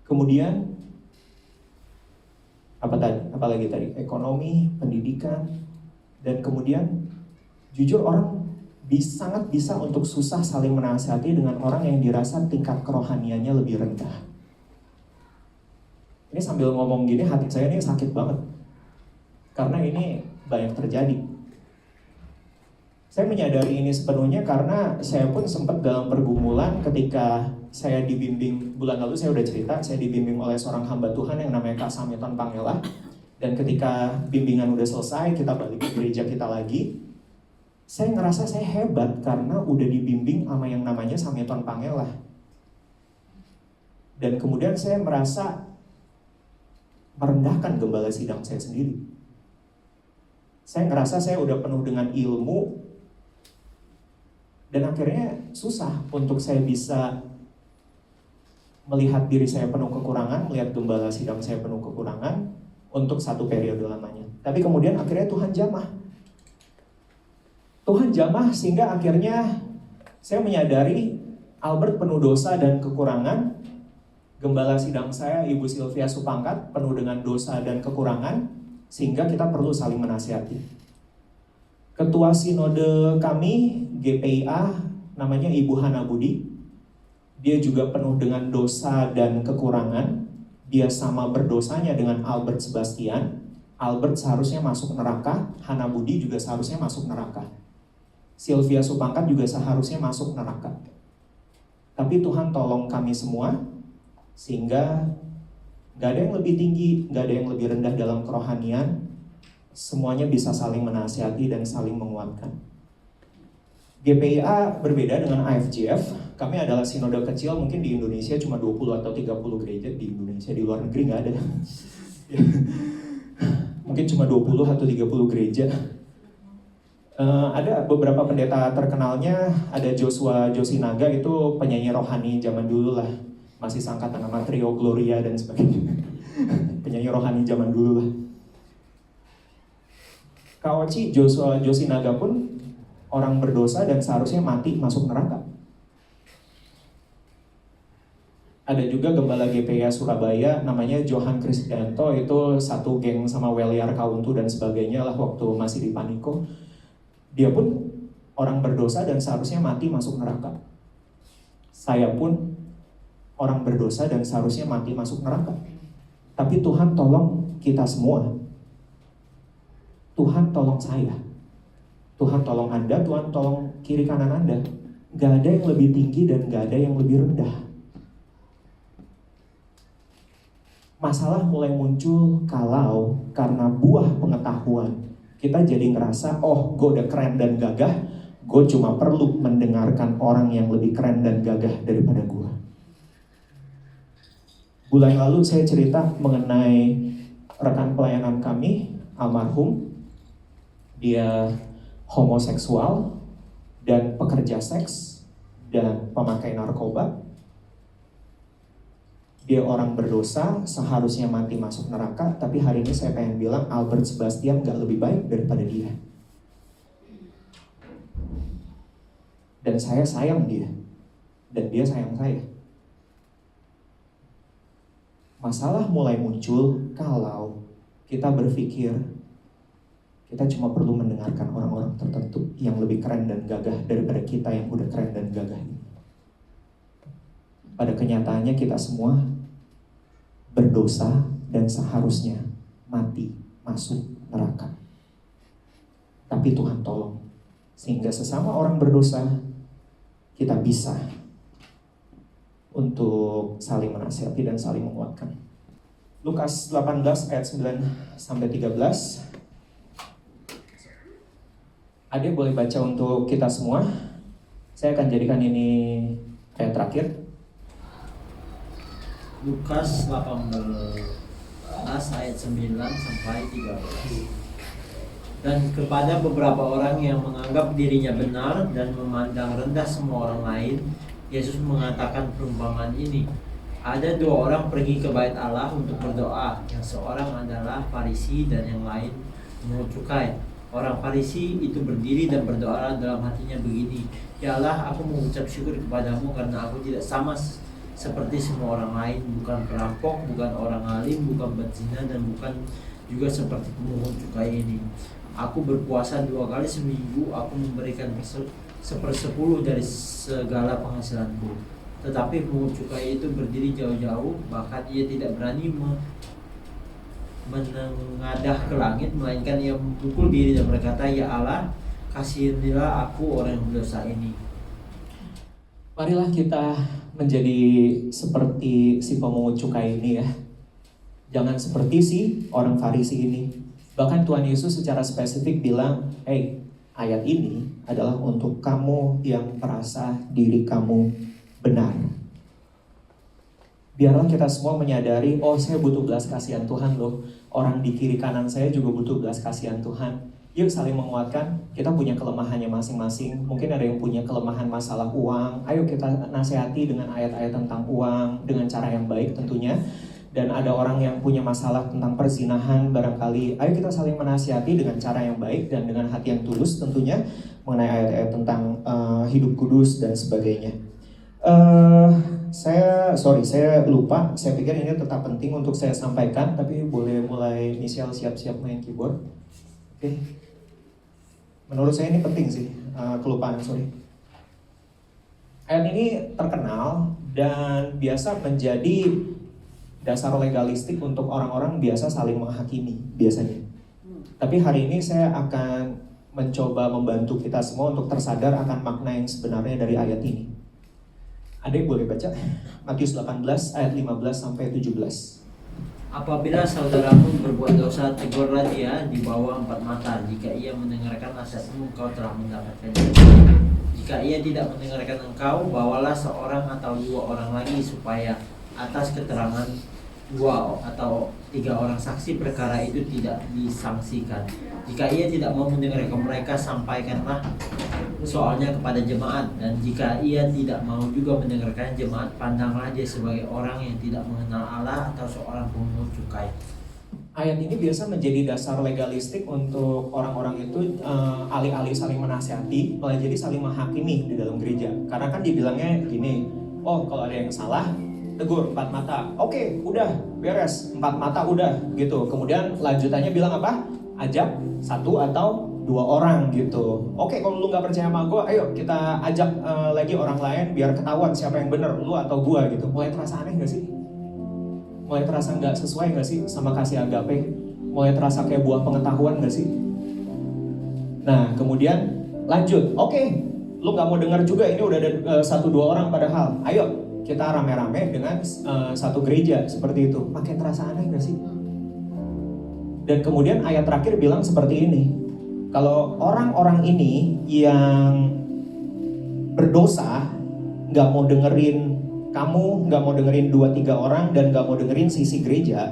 Speaker 2: Kemudian apalagi tadi? Ekonomi, pendidikan, dan kemudian jujur orang sangat bisa untuk susah saling menasihati dengan orang yang dirasa tingkat kerohaniannya lebih rendah. Ini sambil ngomong gini hati saya ini sakit banget. Karena ini banyak terjadi. Saya menyadari ini sepenuhnya karena saya pun sempat dalam pergumulan ketika saya dibimbing, bulan lalu saya udah cerita, saya dibimbing oleh seorang hamba Tuhan yang namanya Kak Sameton Pangela. Dan ketika bimbingan udah selesai, kita balik ke gereja kita lagi. Saya ngerasa saya hebat karena udah dibimbing sama yang namanya Sameton Pangela. Dan kemudian saya merasa merendahkan gembala sidang saya sendiri. Saya ngerasa saya udah penuh dengan ilmu, dan akhirnya susah untuk saya bisa melihat diri saya penuh kekurangan, melihat gembala sidang saya penuh kekurangan untuk satu periode lamanya. Tapi kemudian akhirnya Tuhan jamah. Tuhan jamah sehingga akhirnya saya menyadari Albert penuh dosa dan kekurangan. Gembala sidang saya, Ibu Sylvia Supangkat, penuh dengan dosa dan kekurangan, sehingga kita perlu saling menasihati. Ketua sinode kami, GPIA, namanya Ibu Hana Budi. Dia juga penuh dengan dosa dan kekurangan. Dia sama berdosanya dengan Albert Sebastian. Albert seharusnya masuk neraka, Hana Budi juga seharusnya masuk neraka. Sylvia Supangkat juga seharusnya masuk neraka. Tapi Tuhan tolong kami semua, sehingga gak ada yang lebih tinggi, gak ada yang lebih rendah dalam kerohanian. Semuanya bisa saling menasihati dan saling menguatkan. GPIA berbeda dengan AFJF. Kami adalah sinode kecil, mungkin di Indonesia cuma 20 atau 30 gereja. Di Indonesia, di luar negeri gak ada. Mungkin cuma 20 atau 30 gereja. Ada beberapa pendeta terkenalnya, ada Joshua Josinaga, itu penyanyi rohani zaman dulu lah. Masih sangkatan nama Trio Gloria dan sebagainya. Penyanyi rohani zaman dulu lah. Kak Oci, Joshua Josinaga pun orang berdosa dan seharusnya mati masuk neraka. Ada juga gembala GPIA Surabaya, namanya Johan Kristianto, itu satu geng sama Weliar Kauntu dan sebagainya lah waktu masih di Paniko. Dia pun orang berdosa dan seharusnya mati masuk neraka. Saya pun orang berdosa dan seharusnya mati masuk neraka. Tapi Tuhan tolong kita semua. Tuhan tolong saya. Tuhan tolong Anda, Tuhan tolong kiri kanan Anda. Gak ada yang lebih tinggi dan gak ada yang lebih rendah. Masalah mulai muncul kalau karena buah pengetahuan kita jadi ngerasa, oh gue udah keren dan gagah, gue cuma perlu mendengarkan orang yang lebih keren dan gagah daripada gue. Bulan lalu saya cerita mengenai rekan pelayanan kami, almarhum. Dia homoseksual dan pekerja seks dan pemakai narkoba. Dia orang berdosa, seharusnya mati masuk neraka, tapi hari ini saya pengen bilang Albert Sebastian gak lebih baik daripada dia. Dan saya sayang dia, dan dia sayang saya. Masalah mulai muncul kalau kita berpikir kita cuma perlu mendengarkan orang-orang tertentu yang lebih keren dan gagah daripada kita yang udah keren dan gagah ini. Pada kenyataannya kita semua berdosa dan seharusnya mati masuk neraka. Tapi Tuhan tolong, sehingga sesama orang berdosa kita bisa untuk saling menasihati dan saling menguatkan. Lukas 18 ayat 9-13. Adik boleh baca untuk kita semua. Saya akan jadikan ini ayat terakhir.
Speaker 3: Lukas 18 ayat 9 sampai 13. Dan kepada beberapa orang yang menganggap dirinya benar dan memandang rendah semua orang lain, Yesus mengatakan perumpamaan ini. Ada dua orang pergi ke bait Allah untuk berdoa. Yang seorang adalah Farisi dan yang lain pungut cukai. Orang Farisi itu berdiri dan berdoa dalam hatinya begini, Ya Allah, aku mengucap syukur kepadamu karena aku tidak sama seperti semua orang lain, bukan perampok, bukan orang alim, bukan berzina, dan bukan juga seperti pemungut cukai ini. Aku berpuasa 2 kali seminggu, aku memberikan 1/10 dari segala penghasilanku. Tetapi pemungut cukai itu berdiri jauh-jauh, bahkan ia tidak berani menengadah ke langit, melainkan ia memukul diri dan berkata, Ya Allah, kasihanilah aku orang yang berdosa ini.
Speaker 2: Marilah kita menjadi seperti si pemungut cukai ini ya. Jangan seperti si orang Farisi ini. Bahkan Tuhan Yesus secara spesifik bilang, hey, ayat ini adalah untuk kamu yang merasa diri kamu benar. Biarlah kita semua menyadari, oh saya butuh belas kasihan Tuhan loh. Orang di kiri kanan saya juga butuh belas kasihan Tuhan. Yuk saling menguatkan, kita punya kelemahannya masing-masing. Mungkin ada yang punya kelemahan masalah uang. Ayo kita nasihati dengan ayat-ayat tentang uang, dengan cara yang baik tentunya. dan ada orang yang punya masalah tentang perzinahan barangkali, ayo kita saling menasihati dengan cara yang baik dan dengan hati yang tulus tentunya mengenai ayat-ayat tentang hidup kudus dan sebagainya. Saya lupa, saya pikir ini tetap penting untuk saya sampaikan, tapi boleh mulai inisial siap-siap main keyboard. Oke. Menurut saya ini penting sih, kelupaan, sorry. Ayat ini terkenal dan biasa menjadi dasar legalistik untuk orang-orang biasa saling menghakimi biasanya. Tapi hari ini saya akan mencoba membantu kita semua untuk tersadar akan makna yang sebenarnya dari ayat ini. Adik boleh baca Matius 18 ayat 15 sampai 17.
Speaker 3: Apabila saudaramu berbuat dosa, tegurlah dia di bawah 4 mata. Jika ia mendengarkan nasihatmu, engkau telah mendapatkan jalan. Jika ia tidak mendengarkan engkau, bawalah seorang atau 2 orang lagi, supaya atas keterangan 2 atau 3 orang saksi perkara itu tidak disangsikan. Jika ia tidak mau mendengarkan mereka, sampaikanlah soalnya kepada jemaat. Dan jika ia tidak mau juga mendengarkan jemaat, pandanglah dia sebagai orang yang tidak mengenal Allah atau seorang pungut cukai.
Speaker 2: Ayat ini biasa menjadi dasar legalistik untuk orang-orang itu alih-alih saling menasihati, malah jadi saling menghakimi di dalam gereja. Karena kan dibilangnya gini, oh kalau ada yang salah, tegur 4 mata. Oke, udah beres, 4 mata udah gitu. Kemudian lanjutannya bilang apa? Ajak 1 atau 2 orang gitu. Oke, kalau lu nggak percaya sama gue, ayo kita ajak lagi orang lain biar ketahuan siapa yang benar, lu atau gue gitu. Mulai terasa aneh nggak sih? Mulai terasa nggak sesuai nggak sih sama kasih agape? Mulai terasa kayak buah pengetahuan nggak sih? Nah, kemudian lanjut. Oke, lu nggak mau dengar juga, ini udah ada 1-2 orang padahal. Ayo kita rame-rame dengan satu gereja seperti itu. Makin terasa aneh nggak sih? Dan kemudian ayat terakhir bilang seperti ini. Kalau orang-orang ini yang berdosa nggak mau dengerin kamu, nggak mau dengerin 2-3 orang, dan nggak mau dengerin sisi gereja,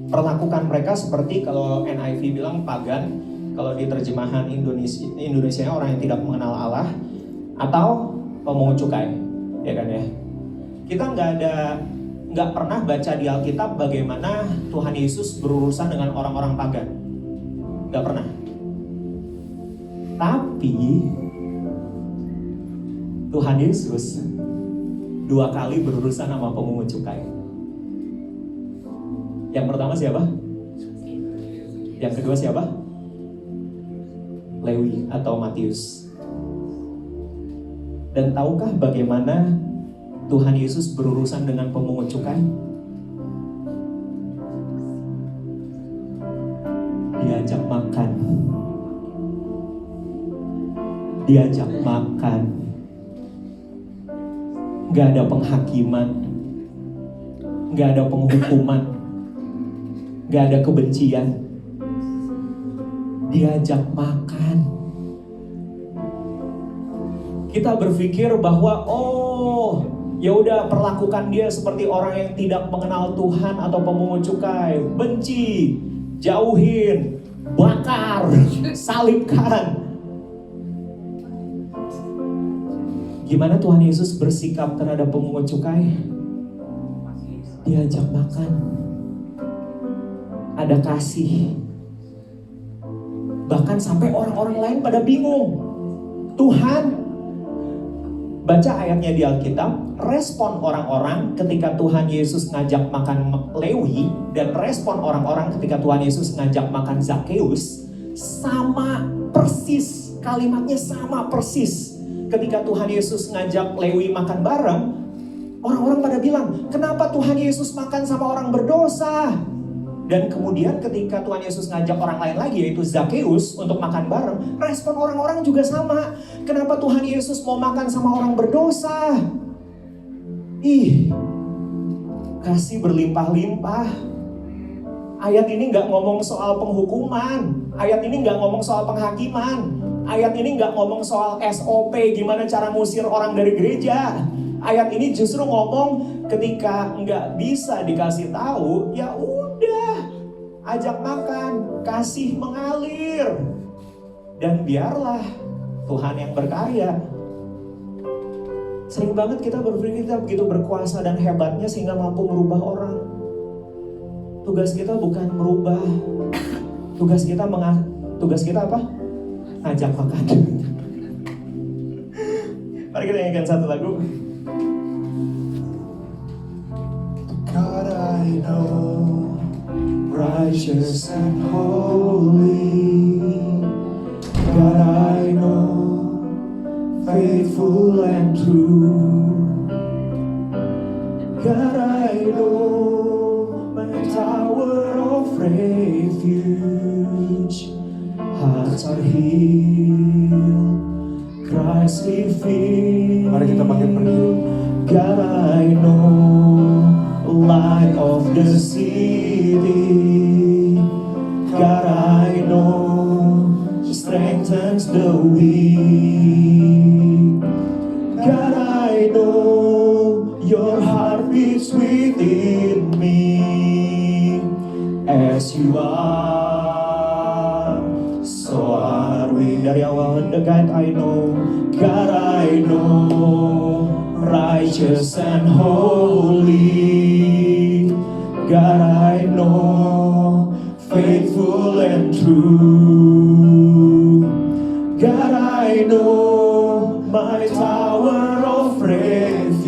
Speaker 2: perlakukan mereka seperti kalau NIV bilang pagan, kalau di terjemahan Indonesia orang yang tidak mengenal Allah, atau pemungut cukai, ya kan ya. Kita nggak pernah baca di Alkitab bagaimana Tuhan Yesus berurusan dengan orang-orang pagan, nggak pernah. Tapi Tuhan Yesus 2 kali berurusan sama pemungut cukai. Yang pertama siapa? Yang kedua siapa? Lewi atau Matius. Dan tahukah bagaimana Tuhan Yesus berurusan dengan pemungut cukai? Diajak makan. Diajak makan. Gak ada penghakiman, gak ada penghukuman, gak ada kebencian. Diajak makan. Kita berpikir bahwa ya udah, perlakukan dia seperti orang yang tidak mengenal Tuhan atau pemungut cukai, benci, jauhin, bakar, salibkan. Gimana Tuhan Yesus bersikap terhadap pemungut cukai? Diajak makan. Ada kasih. Bahkan sampai orang-orang lain pada bingung. Tuhan, baca ayatnya di Alkitab, respon orang-orang ketika Tuhan Yesus ngajak makan Lewi, dan respon orang-orang ketika Tuhan Yesus ngajak makan Zakeus sama persis. Kalimatnya sama persis. Ketika Tuhan Yesus ngajak Lewi makan bareng, orang-orang pada bilang, kenapa Tuhan Yesus makan sama orang berdosa? Dan kemudian ketika Tuhan Yesus ngajak orang lain lagi, yaitu Zakeus, untuk makan bareng, respon orang-orang juga sama. Kenapa Tuhan Yesus mau makan sama orang berdosa? Kasih berlimpah-limpah. Ayat ini gak ngomong soal penghukuman. Ayat ini gak ngomong soal penghakiman. Ayat ini nggak ngomong soal SOP, gimana cara ngusir orang dari gereja. Ayat ini justru ngomong ketika nggak bisa dikasih tahu, ya udah, ajak makan, kasih mengalir, dan biarlah Tuhan yang berkarya. Sering banget kita berpikir kita begitu berkuasa dan hebatnya sehingga mampu merubah orang. tugas kita bukan merubah, tugas kita apa? Ngajak makan. Mari kita nyanyikan satu lagu. God, I know, righteous and holy. God, I know, faithful and true. God, I know, my tower of refuge. Hearts are healed, Christ revealed.
Speaker 4: Mari kita panggil pendiri.
Speaker 2: God, I know, light of the city. God, I know, strengthens the weak. God, I know, your heart beats within me. As you are, so are we. Dari awal the God I know, God I know, righteous and holy. God I know, faithful and true. God I know, my tower of refuge.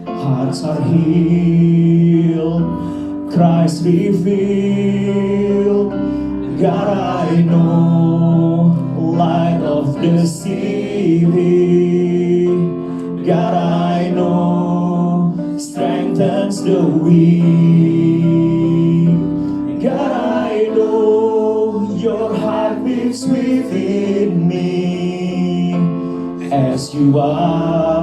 Speaker 2: Hearts are healed, Christ revealed. God I know, light of the city. God I know, strengthens the weak. God I know, your heart beats within me. As you are,